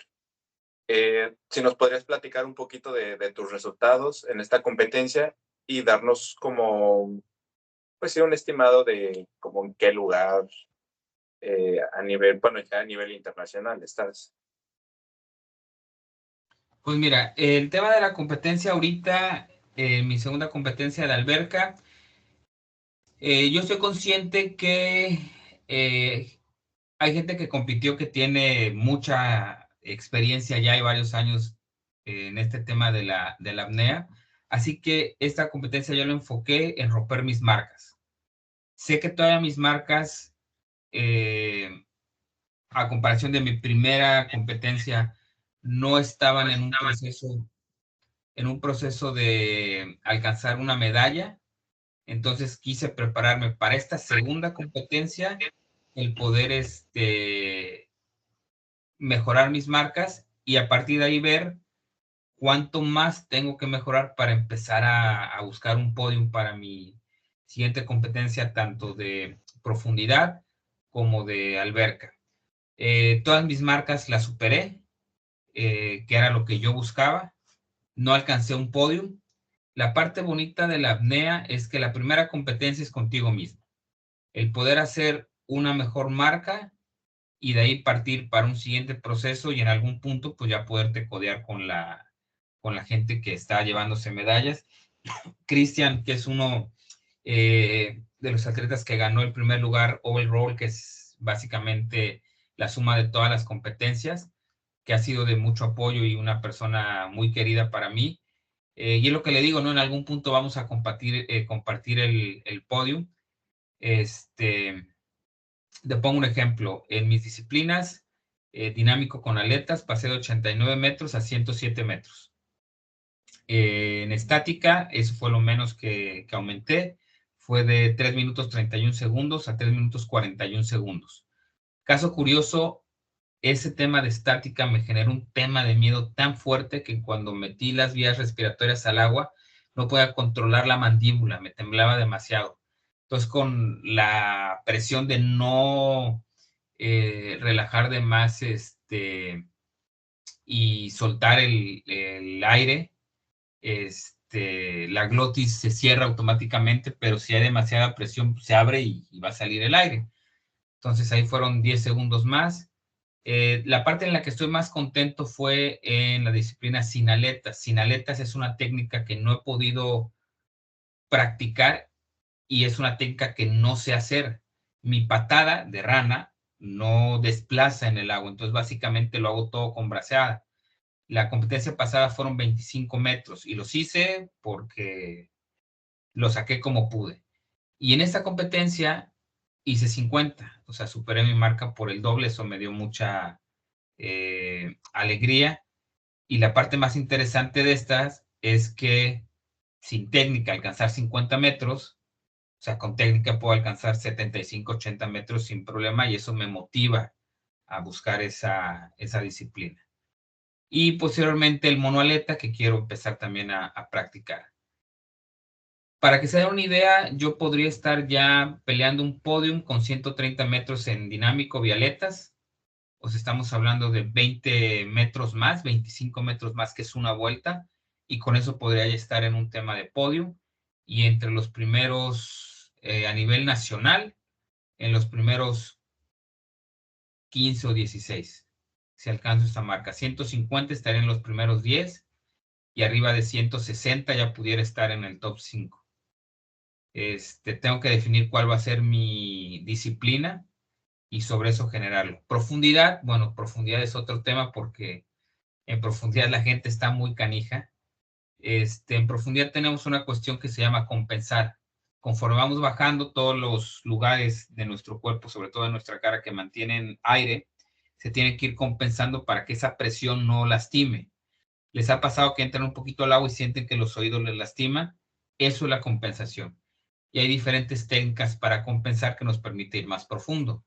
si nos podrías platicar un poquito de tus resultados en esta competencia y darnos como, pues sí, un estimado de como en qué lugar a nivel, bueno, ya a nivel internacional estás. Pues mira, el tema de la competencia ahorita, mi segunda competencia de alberca, yo estoy consciente que hay gente que compitió que tiene mucha experiencia ya y varios años en este tema de la apnea, así que esta competencia yo lo enfoqué en romper mis marcas. Sé que todavía mis marcas, a comparación de mi primera competencia, no estaban en un proceso de alcanzar una medalla. Entonces quise prepararme para esta segunda competencia, el poder mejorar mis marcas y a partir de ahí ver cuánto más tengo que mejorar para empezar a buscar un podium para mi siguiente competencia, tanto de profundidad como de alberca. Todas mis marcas las superé, que era lo que yo buscaba. No alcancé un podium. La parte bonita de la apnea es que la primera competencia es contigo mismo. El poder hacer una mejor marca y de ahí partir para un siguiente proceso y en algún punto pues ya poderte codear con la gente que está llevándose medallas. Cristian, que es uno de los atletas que ganó el primer lugar overall, que es básicamente la suma de todas las competencias, que ha sido de mucho apoyo y una persona muy querida para mí. Y es lo que le digo, ¿no? En algún punto vamos a compartir el podio. Te pongo un ejemplo. En mis disciplinas, dinámico con aletas, pasé de 89 metros a 107 metros. En estática, eso fue lo menos que aumenté. Fue de 3 minutos 31 segundos a 3 minutos 41 segundos. Caso curioso, ese tema de estática me generó un tema de miedo tan fuerte que cuando metí las vías respiratorias al agua, no podía controlar la mandíbula, me temblaba demasiado. Entonces, con la presión de no relajar de más y soltar el aire, la glotis se cierra automáticamente, pero si hay demasiada presión, se abre y va a salir el aire. Entonces ahí fueron 10 segundos más. La parte en la que estoy más contento fue en la disciplina sin aletas. Sin aletas es una técnica que no he podido practicar y es una técnica que no sé hacer. Mi patada de rana no desplaza en el agua, entonces básicamente lo hago todo con braceada. La competencia pasada fueron 25 metros y los hice porque lo saqué como pude. Y en esta competencia hice 50, o sea, superé mi marca por el doble, eso me dio mucha alegría. Y la parte más interesante de estas es que sin técnica alcanzar 50 metros, o sea, con técnica puedo alcanzar 75, 80 metros sin problema y eso me motiva a buscar esa disciplina. Y posteriormente el monoaleta que quiero empezar también a practicar. Para que se den una idea, yo podría estar ya peleando un podium con 130 metros en dinámico vialetas. O sea, estamos hablando de 20 metros más, 25 metros más, que es una vuelta. Y con eso podría ya estar en un tema de podium. Y entre los primeros, a nivel nacional, en los primeros 15 o 16, si alcanzo esta marca. 150 estaré en los primeros 10 y arriba de 160 ya pudiera estar en el top 5. Tengo que definir cuál va a ser mi disciplina y sobre eso generarlo. Profundidad, bueno, profundidad es otro tema porque en profundidad la gente está muy canija. En profundidad tenemos una cuestión que se llama compensar. Conforme vamos bajando, todos los lugares de nuestro cuerpo, sobre todo de nuestra cara, que mantienen aire, se tiene que ir compensando para que esa presión no lastime. ¿Les ha pasado que entran un poquito al agua y sienten que los oídos les lastiman? Eso es la compensación. Y hay diferentes técnicas para compensar que nos permite ir más profundo.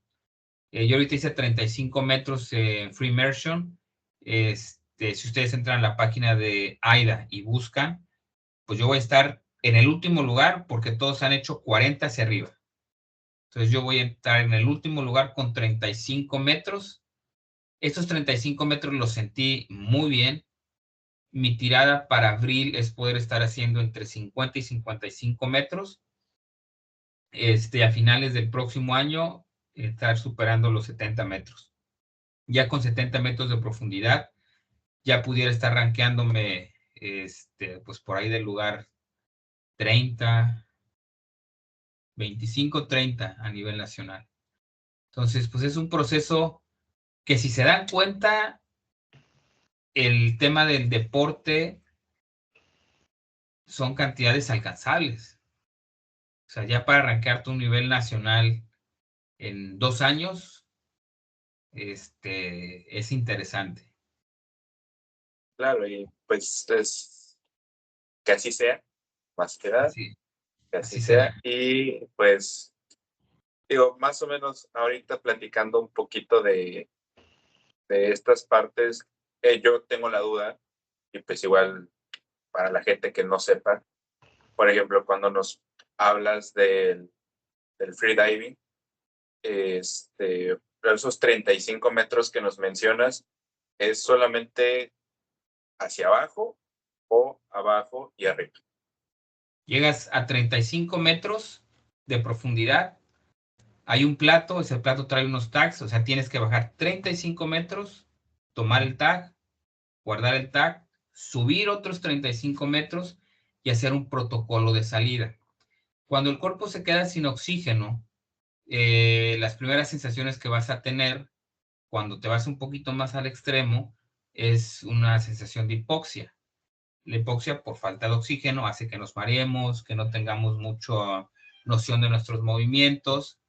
Yo ahorita hice 35 metros en Free Immersion. Si ustedes entran a la página de AIDA y buscan, pues yo voy a estar en el último lugar porque todos han hecho 40 hacia arriba. Entonces yo voy a estar en el último lugar con 35 metros. Estos 35 metros los sentí muy bien. Mi tirada para abril es poder estar haciendo entre 50 y 55 metros. A finales del próximo año, estar superando los 70 metros. Ya con 70 metros de profundidad, ya pudiera estar rankeándome, pues por ahí del lugar 30, 25, 30 a nivel nacional. Entonces, pues es un proceso que, si se dan cuenta, el tema del deporte son cantidades alcanzables. O sea, ya para arrancarte un nivel nacional en 2 años, es interesante. Claro, y pues es que así sea, más que nada, Así, que así así sea. será. Y pues, digo, más o menos ahorita platicando un poquito de estas partes, yo tengo la duda, y pues igual para la gente que no sepa, por ejemplo, cuando nos hablas del freediving, esos 35 metros que nos mencionas, ¿es solamente hacia abajo o abajo y arriba? Llegas a 35 metros de profundidad. Hay un plato, ese plato trae unos tags, o sea, tienes que bajar 35 metros, tomar el tag, guardar el tag, subir otros 35 metros y hacer un protocolo de salida. Cuando el cuerpo se queda sin oxígeno, las primeras sensaciones que vas a tener cuando te vas un poquito más al extremo es una sensación de hipoxia. La hipoxia, por falta de oxígeno, hace que nos mareemos, que no tengamos mucha noción de nuestros movimientos,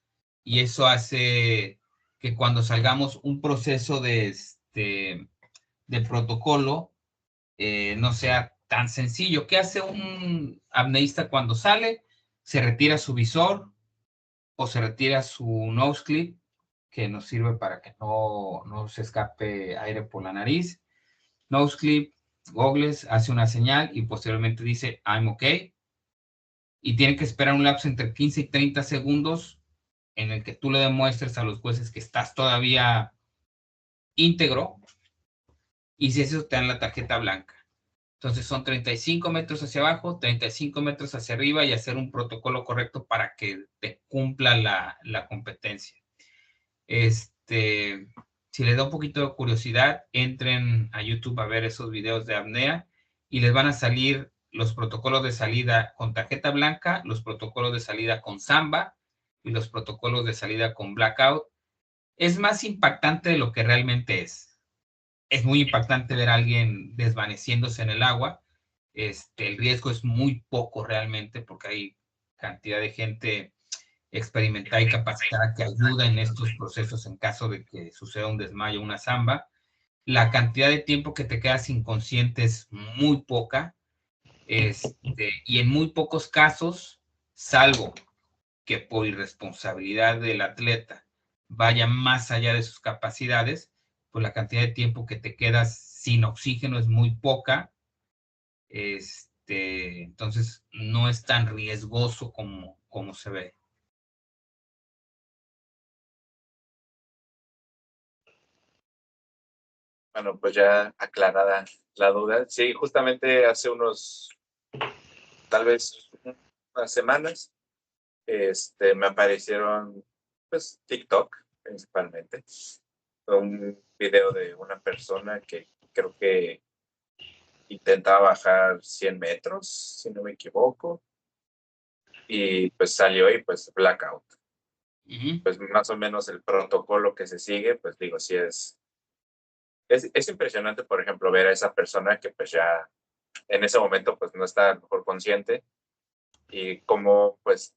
y eso hace que cuando salgamos un proceso de protocolo, no sea tan sencillo. ¿Qué hace un apneísta cuando sale? Se retira su visor o se retira su nose clip, que nos sirve para que no se escape aire por la nariz. Nose clip, goggles, hace una señal y posteriormente dice I'm okay. Y tiene que esperar un lapso entre 15 y 30 segundos en el que tú le demuestres a los jueces que estás todavía íntegro, y si eso te dan la tarjeta blanca. Entonces son 35 metros hacia abajo, 35 metros hacia arriba, y hacer un protocolo correcto para que te cumpla la competencia. Si les da un poquito de curiosidad, entren a YouTube a ver esos videos de apnea y les van a salir los protocolos de salida con tarjeta blanca, los protocolos de salida con samba y los protocolos de salida con blackout. Es más impactante de lo que realmente es. Es muy impactante ver a alguien desvaneciéndose en el agua. El riesgo es muy poco realmente, porque hay cantidad de gente experimentada y capacitada que ayuda en estos procesos en caso de que suceda un desmayo, una zamba. La cantidad de tiempo que te quedas inconsciente es muy poca, y en muy pocos casos, salvo que por irresponsabilidad del atleta vaya más allá de sus capacidades, pues la cantidad de tiempo que te quedas sin oxígeno es muy poca. Entonces no es tan riesgoso como se ve. Bueno, pues ya aclarada la duda. Sí, justamente hace tal vez unas semanas, me aparecieron, pues, TikTok principalmente, un video de una persona que creo que intentaba bajar 100 metros, si no me equivoco, y pues salió y pues blackout. Pues más o menos el protocolo que se sigue, pues digo, sí es impresionante, por ejemplo, ver a esa persona que pues ya en ese momento pues no está a lo mejor consciente, y cómo pues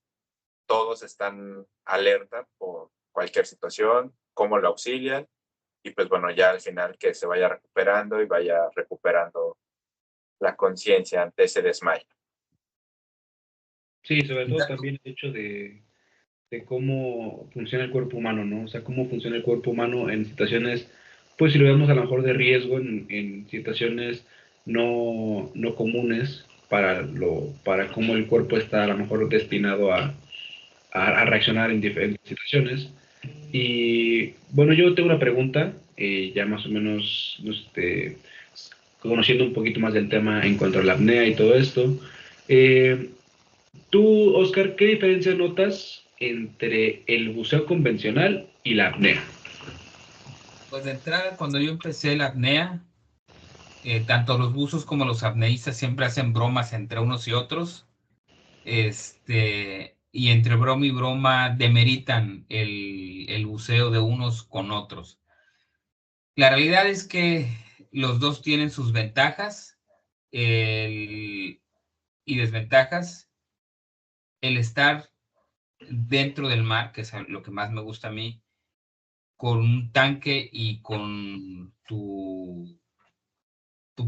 todos están alerta por cualquier situación, cómo lo auxilian, y pues bueno, ya al final que se vaya recuperando y vaya recuperando la conciencia ante ese desmayo. Sí, sobre todo también el hecho de cómo funciona el cuerpo humano, ¿no? O sea, cómo funciona el cuerpo humano en situaciones, pues si lo vemos a lo mejor de riesgo, en situaciones no comunes para cómo el cuerpo está a lo mejor destinado a reaccionar en diferentes situaciones. Y bueno, yo tengo una pregunta, ya más o menos conociendo un poquito más del tema en cuanto a la apnea y todo esto. Tú, Oscar, ¿qué diferencia notas entre el buceo convencional y la apnea? Pues de entrada, cuando yo empecé la apnea, tanto los buzos como los apneístas siempre hacen bromas entre unos y otros. Y entre broma y broma demeritan el buceo de unos con otros. La realidad es que los dos tienen sus ventajas y desventajas. El estar dentro del mar, que es lo que más me gusta a mí, con un tanque y con tu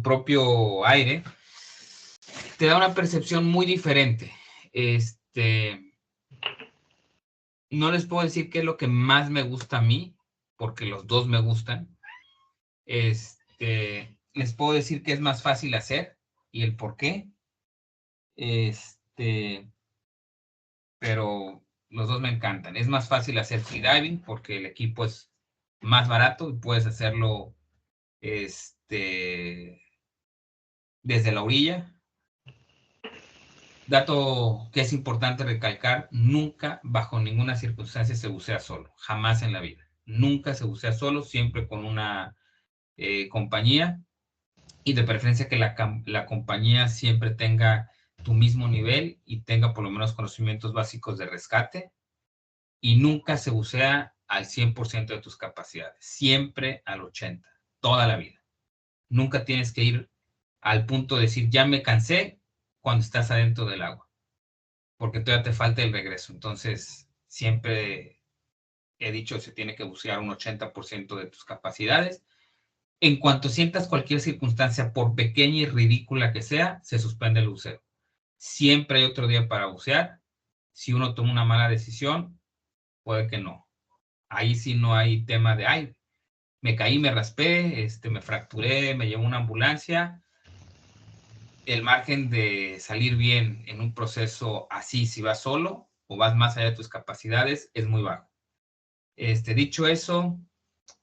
propio aire, te da una percepción muy diferente. No les puedo decir qué es lo que más me gusta a mí, porque los dos me gustan. Les puedo decir que es más fácil hacer y el por qué. Pero los dos me encantan. Es más fácil hacer freediving porque el equipo es más barato y puedes hacerlo desde la orilla. Dato que es importante recalcar, nunca bajo ninguna circunstancia se bucea solo, jamás en la vida. Nunca se bucea solo, siempre con una compañía, y de preferencia que la compañía siempre tenga tu mismo nivel y tenga por lo menos conocimientos básicos de rescate, y nunca se bucea al 100% de tus capacidades, siempre al 80%, toda la vida. Nunca tienes que ir al punto de decir, ya me cansé, cuando estás adentro del agua, porque todavía te falta el regreso. Entonces, siempre he dicho, se tiene que bucear un 80% de tus capacidades. En cuanto sientas cualquier circunstancia, por pequeña y ridícula que sea, se suspende el buceo. Siempre hay otro día para bucear. Si uno toma una mala decisión, puede que no. Ahí sí no hay tema de, ay, me caí, me raspé, me fracturé, me llevó una ambulancia. El margen de salir bien en un proceso así, si vas solo o vas más allá de tus capacidades, es muy bajo. Dicho eso,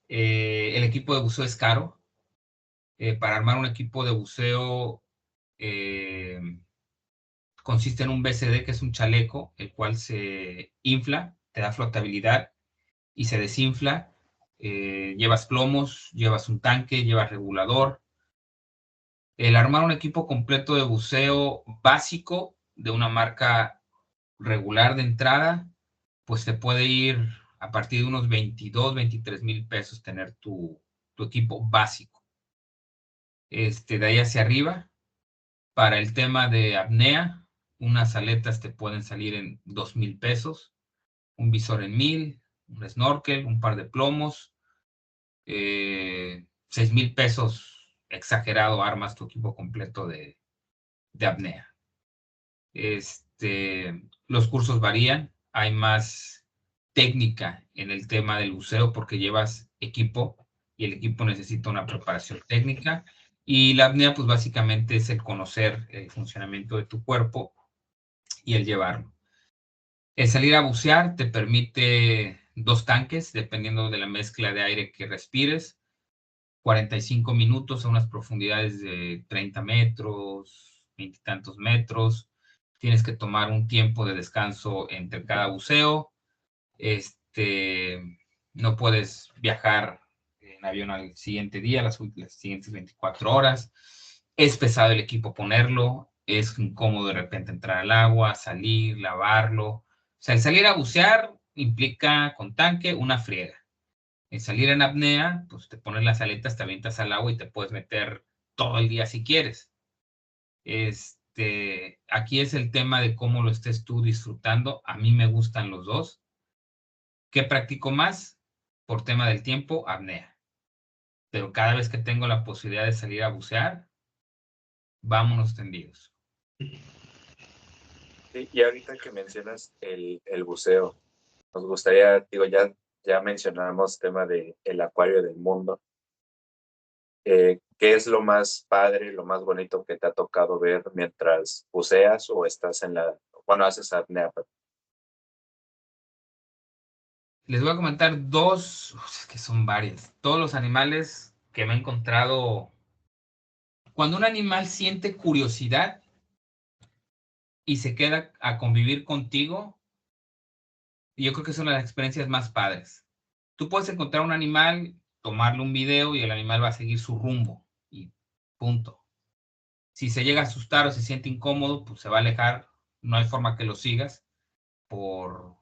el equipo de buceo es caro. Para armar un equipo de buceo consiste en un BCD, que es un chaleco, el cual se infla, te da flotabilidad y se desinfla. Llevas plomos, llevas un tanque, llevas regulador. El armar un equipo completo de buceo básico de una marca regular de entrada, pues te puede ir a partir de unos 22, 23 mil pesos tener tu equipo básico. De ahí hacia arriba, para el tema de apnea, unas aletas te pueden salir en 2,000 pesos, un visor en 1,000, un snorkel, un par de plomos, 6,000 pesos exagerado, armas tu equipo completo de apnea. Los cursos varían, hay más técnica en el tema del buceo porque llevas equipo y el equipo necesita una preparación técnica, y la apnea pues básicamente es el conocer el funcionamiento de tu cuerpo y el llevarlo. El salir a bucear te permite 2 tanques dependiendo de la mezcla de aire que respires, 45 minutos a unas profundidades de 30 metros, 20 y tantos metros. Tienes que tomar un tiempo de descanso entre cada buceo. No puedes viajar en avión al siguiente día, las siguientes 24 horas. Es pesado el equipo ponerlo, es incómodo de repente entrar al agua, salir, lavarlo. O sea, el salir a bucear implica con tanque una friega. En salir en apnea, pues te pones las aletas, te avientas al agua y te puedes meter todo el día si quieres. Aquí es el tema de cómo lo estés tú disfrutando. A mí me gustan los dos. ¿Qué practico más? Por tema del tiempo, apnea. pero cada vez que tengo la posibilidad de salir a bucear, vámonos tendidos. Y ahorita que mencionas el buceo, nos gustaría, digo, ya mencionamos tema de el acuario del mundo. ¿Qué es lo más padre, lo más bonito que te ha tocado ver mientras buceas o estás haces apnea? Les voy a comentar dos, que son varias, todos los animales que me he encontrado. Cuando un animal siente curiosidad y se queda a convivir contigo, yo creo que son las experiencias más padres. Tú puedes encontrar un animal, tomarle un video y el animal va a seguir su rumbo y punto. Si se llega a asustar o se siente incómodo, pues se va a alejar. No hay forma que lo sigas. Por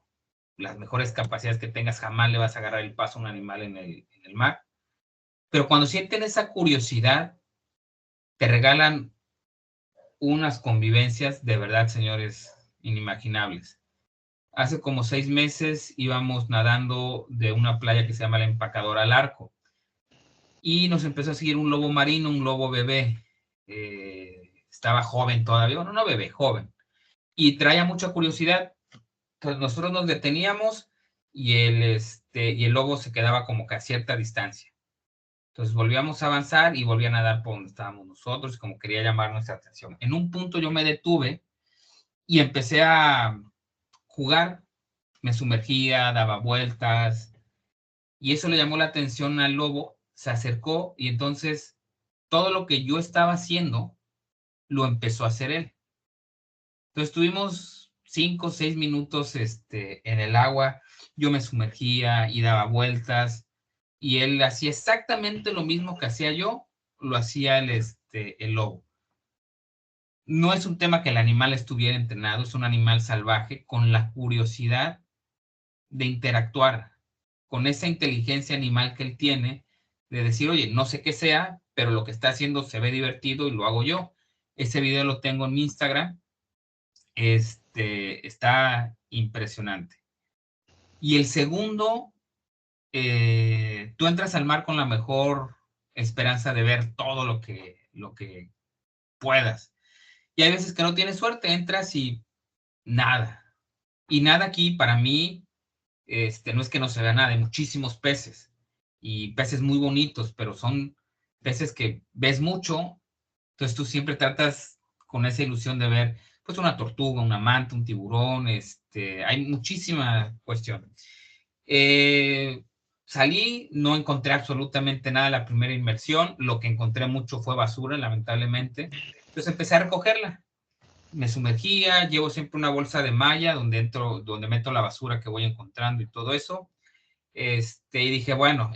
las mejores capacidades que tengas, jamás le vas a agarrar el paso a un animal en el mar. Pero cuando sienten esa curiosidad, te regalan unas convivencias de verdad, señores, inimaginables. Hace como 6 meses íbamos nadando de una playa que se llama La Empacadora al Arco y nos empezó a seguir un lobo marino, un lobo bebé. Estaba joven todavía, bueno, no bebé, joven. Y traía mucha curiosidad. Entonces nosotros nos deteníamos y el lobo se quedaba como que a cierta distancia. Entonces volvíamos a avanzar y volvían a nadar por donde estábamos nosotros, como quería llamar nuestra atención. En un punto yo me detuve y empecé a jugar, me sumergía, daba vueltas, y eso le llamó la atención al lobo, se acercó y entonces todo lo que yo estaba haciendo lo empezó a hacer él. Entonces estuvimos 5 o 6 minutos en el agua, yo me sumergía y daba vueltas, y él hacía exactamente lo mismo que hacía yo, lo hacía el lobo. No es un tema que el animal estuviera entrenado, es un animal salvaje con la curiosidad de interactuar, con esa inteligencia animal que él tiene, de decir, oye, no sé qué sea, pero lo que está haciendo se ve divertido y lo hago yo. Ese video lo tengo en mi Instagram, está impresionante. Y el segundo, tú entras al mar con la mejor esperanza de ver todo lo que puedas. Y hay veces que no tienes suerte, entras y nada. Y nada aquí para mí, no es que no se vea nada, hay muchísimos peces y peces muy bonitos, pero son peces que ves mucho, entonces tú siempre tratas con esa ilusión de ver pues una tortuga, una manta, un tiburón, hay muchísima cuestión. Salí, no encontré absolutamente nada la primera inmersión, lo que encontré mucho fue basura, lamentablemente, entonces empecé a recogerla. Me sumergía, llevo siempre una bolsa de malla donde meto la basura que voy encontrando y todo eso. Y dije, bueno,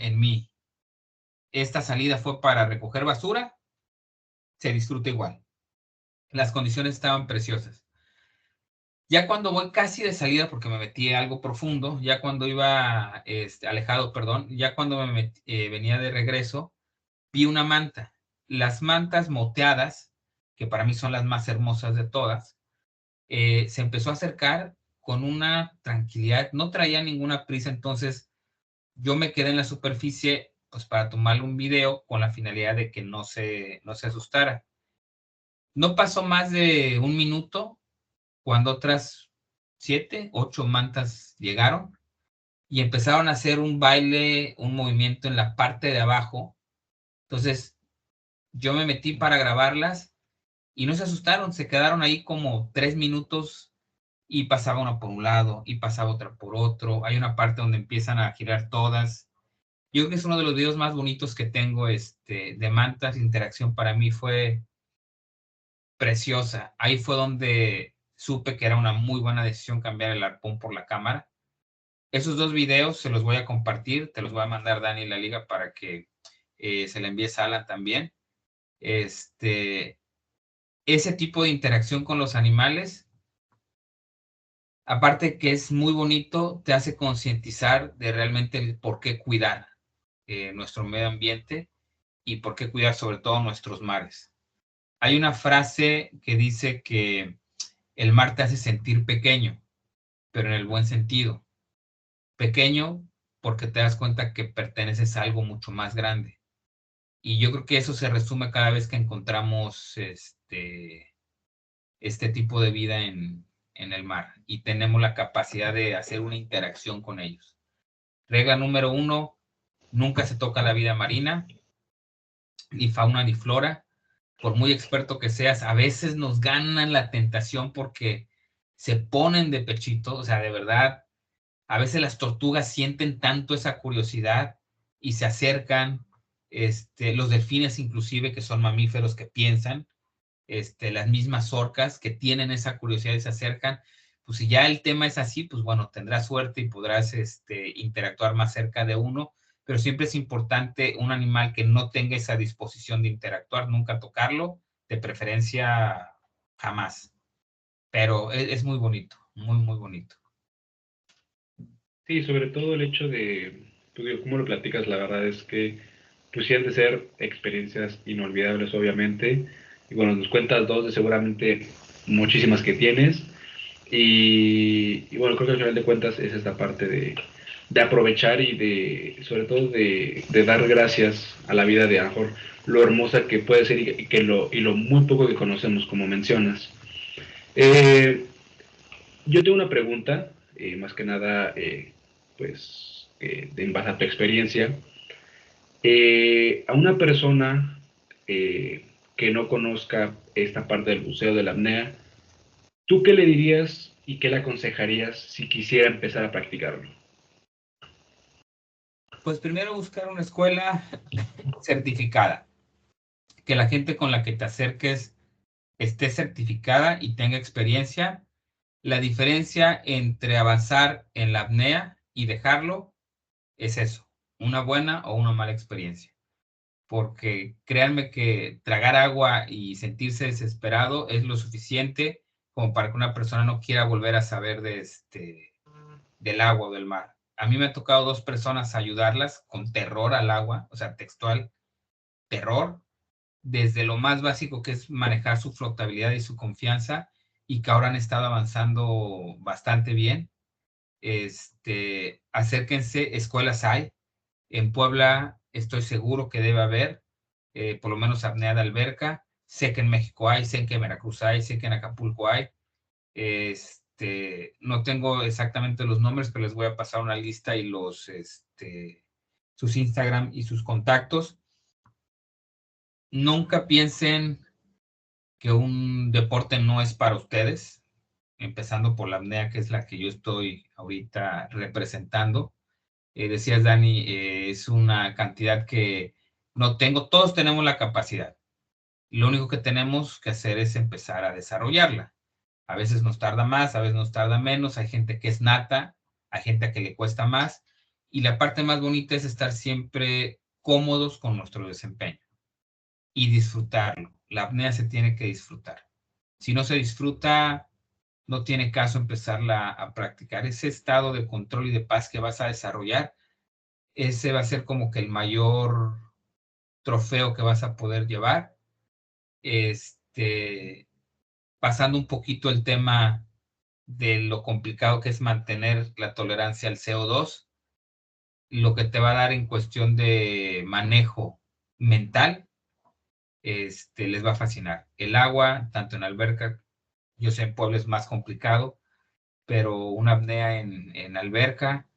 esta salida fue para recoger basura, se disfruta igual. Las condiciones estaban preciosas. Ya cuando voy casi de salida, porque me metí algo profundo, ya cuando iba alejado, perdón, ya cuando venía de regreso, vi una manta. Las mantas moteadas, que para mí son las más hermosas de todas, se empezó a acercar con una tranquilidad, no traía ninguna prisa, entonces yo me quedé en la superficie pues para tomarle un video con la finalidad de que no se asustara. No pasó más de un minuto cuando otras 7, 8 mantas llegaron y empezaron a hacer un baile, un movimiento en la parte de abajo. Entonces yo me metí para grabarlas y no se asustaron, se quedaron ahí como 3 minutos y pasaba una por un lado y pasaba otra por otro. Hay una parte donde empiezan a girar todas. Yo creo que es uno de los videos más bonitos que tengo de mantas. Interacción para mí fue preciosa. Ahí fue donde supe que era una muy buena decisión cambiar el arpón por la cámara. Esos 2 videos se los voy a compartir, te los voy a mandar Dani en la liga para que se le envíes a Alan también. Ese tipo de interacción con los animales, aparte que es muy bonito, te hace concientizar de realmente el por qué cuidar nuestro medio ambiente y por qué cuidar sobre todo nuestros mares. Hay una frase que dice que el mar te hace sentir pequeño, pero en el buen sentido. Pequeño porque te das cuenta que perteneces a algo mucho más grande. Y yo creo que eso se resume cada vez que encontramos este tipo de vida en el mar y tenemos la capacidad de hacer una interacción con ellos. Regla número 1, nunca se toca la vida marina, ni fauna ni flora. Por muy experto que seas, a veces nos ganan la tentación porque se ponen de pechito, o sea, de verdad, a veces las tortugas sienten tanto esa curiosidad y se acercan, los delfines inclusive, que son mamíferos que piensan, las mismas orcas que tienen esa curiosidad y se acercan. Pues si ya el tema es así, pues bueno, tendrás suerte y podrás interactuar más cerca de uno, pero siempre es importante un animal que no tenga esa disposición de interactuar, nunca tocarlo, de preferencia jamás. Pero es muy bonito, muy, muy bonito. Sí, sobre todo el hecho de, pues digo, cómo lo platicas, la verdad es que pues sí han de ser experiencias inolvidables, obviamente. Y bueno, nos cuentas dos de seguramente muchísimas que tienes. Y bueno, creo que al final de cuentas es esta parte de aprovechar y sobre todo de dar gracias a la vida de a lo mejor lo hermosa que puede ser y lo muy poco que conocemos, como mencionas. Eh, yo tengo una pregunta, más que nada, pues, en base a tu experiencia. A una persona que no conozca esta parte del buceo de la apnea, ¿tú qué le dirías y qué le aconsejarías si quisiera empezar a practicarlo? Pues primero buscar una escuela certificada, que la gente con la que te acerques esté certificada y tenga experiencia. La diferencia entre avanzar en la apnea y dejarlo es eso, una buena o una mala experiencia. Porque créanme que tragar agua y sentirse desesperado es lo suficiente como para que una persona no quiera volver a saber del agua o del mar. A mí me ha tocado 2 personas ayudarlas con terror al agua, o sea, textual, terror, desde lo más básico que es manejar su flotabilidad y su confianza, y que ahora han estado avanzando bastante bien. Acérquense, escuelas hay. En Puebla estoy seguro que debe haber, por lo menos apnea de alberca. Sé que en México hay, sé que en Veracruz hay, sé que en Acapulco hay. No tengo exactamente los nombres, pero les voy a pasar una lista y sus Instagram y sus contactos. Nunca piensen que un deporte no es para ustedes, empezando por la apnea, que es la que yo estoy ahorita representando. Decías, Dani, es una cantidad que no tengo, todos tenemos la capacidad. Lo único que tenemos que hacer es empezar a desarrollarla. A veces nos tarda más, a veces nos tarda menos, hay gente que es nata, hay gente a que le cuesta más, y la parte más bonita es estar siempre cómodos con nuestro desempeño y disfrutarlo. La apnea se tiene que disfrutar. Si no se disfruta, no tiene caso empezarla a practicar. Ese estado de control y de paz que vas a desarrollar, ese va a ser como que el mayor trofeo que vas a poder llevar. Pasando un poquito el tema de lo complicado que es mantener la tolerancia al CO2, lo que te va a dar en cuestión de manejo mental, les va a fascinar. El agua, tanto en alberca, yo sé en Puebla es más complicado, pero una apnea en alberca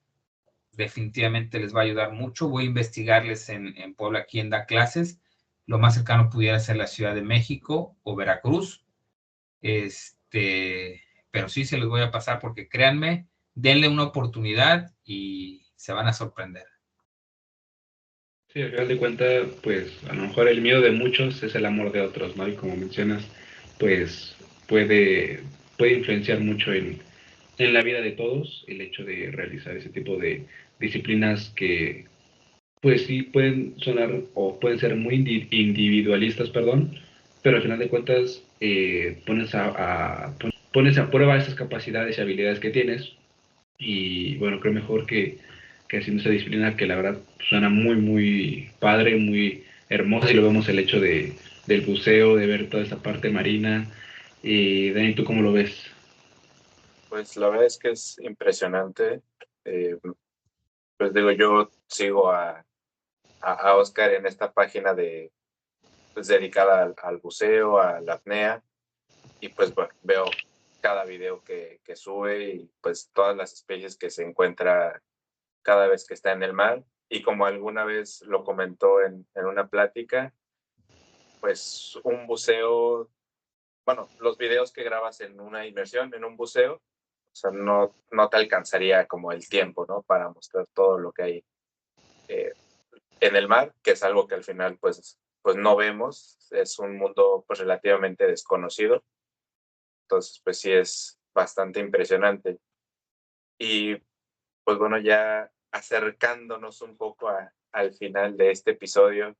definitivamente les va a ayudar mucho. Voy a investigarles en Puebla quién da clases. Lo más cercano pudiera ser la Ciudad de México o Veracruz. Pero sí se los voy a pasar porque créanme, denle una oportunidad y se van a sorprender. Sí, al final de cuentas, pues a lo mejor el miedo de muchos es el amor de otros, ¿no? Y como mencionas, pues puede influenciar mucho en la vida de todos el hecho de realizar ese tipo de disciplinas que, pues sí, pueden sonar o pueden ser muy individualistas, perdón, pero al final de cuentas pones a prueba esas capacidades y habilidades que tienes y bueno, creo mejor que haciendo esa disciplina que la verdad suena muy, muy padre, muy hermosa y lo vemos el hecho del buceo, de ver toda esa parte marina. Y Dani, ¿tú cómo lo ves? Pues la verdad es que es impresionante. Pues digo, yo sigo a a Oscar en esta página pues, dedicada al buceo, a la apnea, y pues bueno, veo cada video que sube y pues todas las especies que se encuentra cada vez que está en el mar, y como alguna vez lo comentó en una plática, pues un buceo, bueno, los videos que grabas en una inmersión, en un buceo, o sea, no te alcanzaría como el tiempo, ¿no? Para mostrar todo lo que hay en el mar, que es algo que al final pues no vemos, es un mundo pues relativamente desconocido, entonces pues sí es bastante impresionante. Y pues bueno, ya acercándonos un poco al final de este episodio,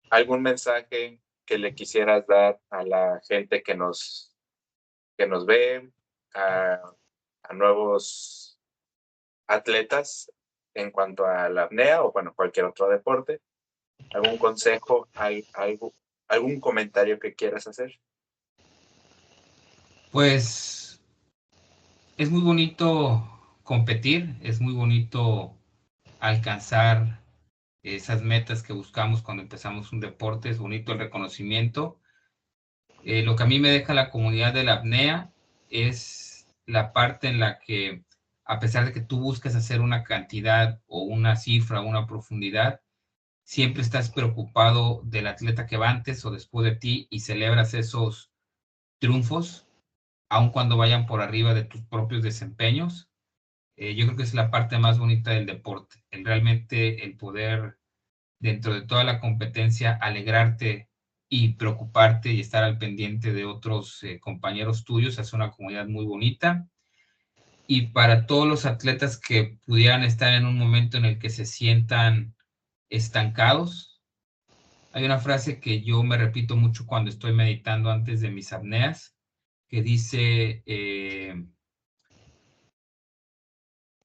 ¿algún mensaje que le quisieras dar a la gente que nos ve, a nuevos atletas en cuanto a la apnea o bueno, cualquier otro deporte? ¿Algún consejo, algún comentario que quieras hacer? Pues es muy bonito competir, es muy bonito alcanzar esas metas que buscamos cuando empezamos un deporte, es bonito el reconocimiento. Lo que a mí me deja la comunidad de la apnea es la parte en la que, a pesar de que tú busques hacer una cantidad o una cifra o una profundidad, siempre estás preocupado del atleta que va antes o después de ti y celebras esos triunfos, aun cuando vayan por arriba de tus propios desempeños. Yo creo que es la parte más bonita del deporte, realmente el poder, dentro de toda la competencia, alegrarte y preocuparte y estar al pendiente de otros compañeros tuyos, hace una comunidad muy bonita. Y para todos los atletas que pudieran estar en un momento en el que se sientan estancados, hay una frase que yo me repito mucho cuando estoy meditando antes de mis apneas, que dice,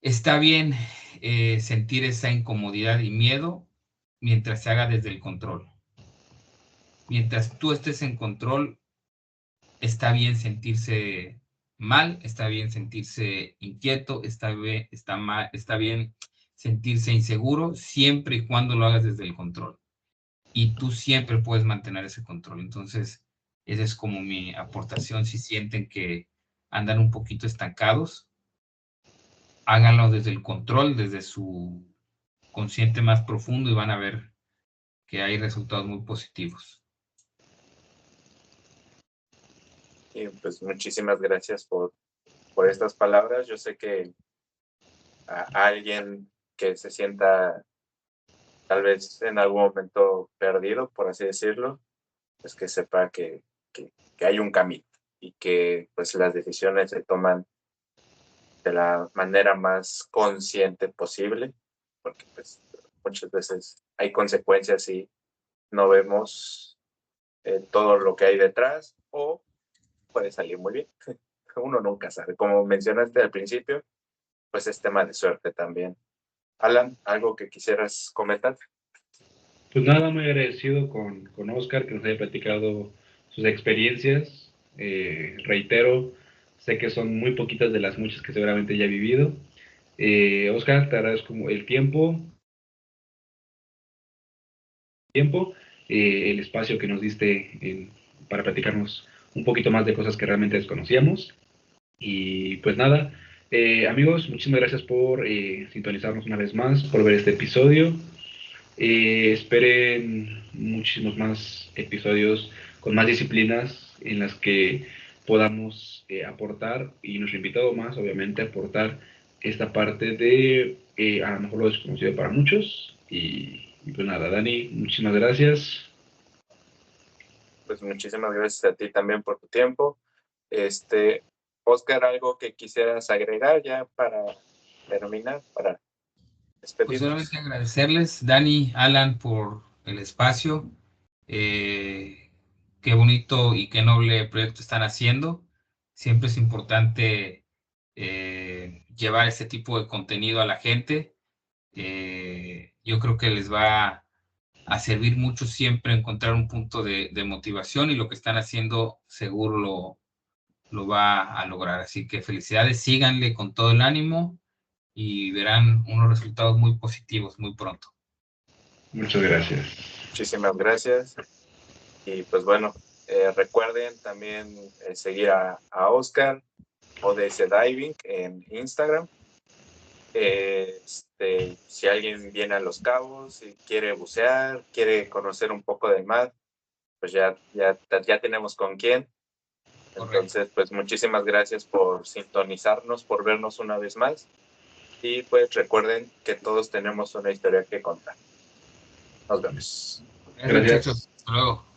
está bien sentir esa incomodidad y miedo mientras se haga desde el control. Mientras tú estés en control, está bien sentirse mal, está bien sentirse inquieto, está bien sentirse inseguro, siempre y cuando lo hagas desde el control. Y tú siempre puedes mantener ese control. Entonces, esa es como mi aportación. Si sienten que andan un poquito estancados, háganlo desde el control, desde su consciente más profundo, y van a ver que hay resultados muy positivos. Y pues muchísimas gracias por estas palabras. Yo sé que a alguien que se sienta tal vez en algún momento perdido, por así decirlo, pues que sepa que hay un camino y que pues las decisiones se toman de la manera más consciente posible, porque pues muchas veces hay consecuencias y no vemos todo lo que hay detrás, o puede salir muy bien. Uno nunca sabe. Como mencionaste al principio, pues es tema de suerte también. Alan, ¿algo que quisieras comentar? Pues nada, muy agradecido con Oscar, que nos haya platicado sus experiencias. Reitero, sé que son muy poquitas de las muchas que seguramente ya ha vivido. Oscar, te agradezco el tiempo, el espacio que nos diste para platicarnos un poquito más de cosas que realmente desconocíamos. Y pues nada, amigos, muchísimas gracias por sintonizarnos una vez más, por ver este episodio. Esperen muchísimos más episodios con más disciplinas en las que podamos aportar, y nuestro invitado más, obviamente, aportar esta parte de a lo mejor lo desconocido para muchos. Y pues nada, Dani, muchísimas gracias. Pues muchísimas gracias a ti también por tu tiempo. Oscar, ¿algo que quisieras agregar ya para terminar, para Pues despedirnos? solamente agradecerles, Dani, Alan, por el espacio. Qué bonito y qué noble proyecto están haciendo. Siempre es importante llevar este tipo de contenido a la gente. Yo creo que les va a servir mucho siempre encontrar un punto de motivación, y lo que están haciendo seguro lo va a lograr. Así que felicidades, síganle con todo el ánimo y verán unos resultados muy positivos muy pronto. Muchas gracias. Muchísimas gracias. Y pues bueno, recuerden también seguir a Oscar, ODS Diving en Instagram. Si alguien viene a Los Cabos y quiere bucear, quiere conocer un poco del mar, pues ya tenemos con quién. Entonces, pues muchísimas gracias por sintonizarnos, por vernos una vez más. Y pues recuerden que todos tenemos una historia que contar. Nos vemos. Gracias, muchachos. Hasta luego.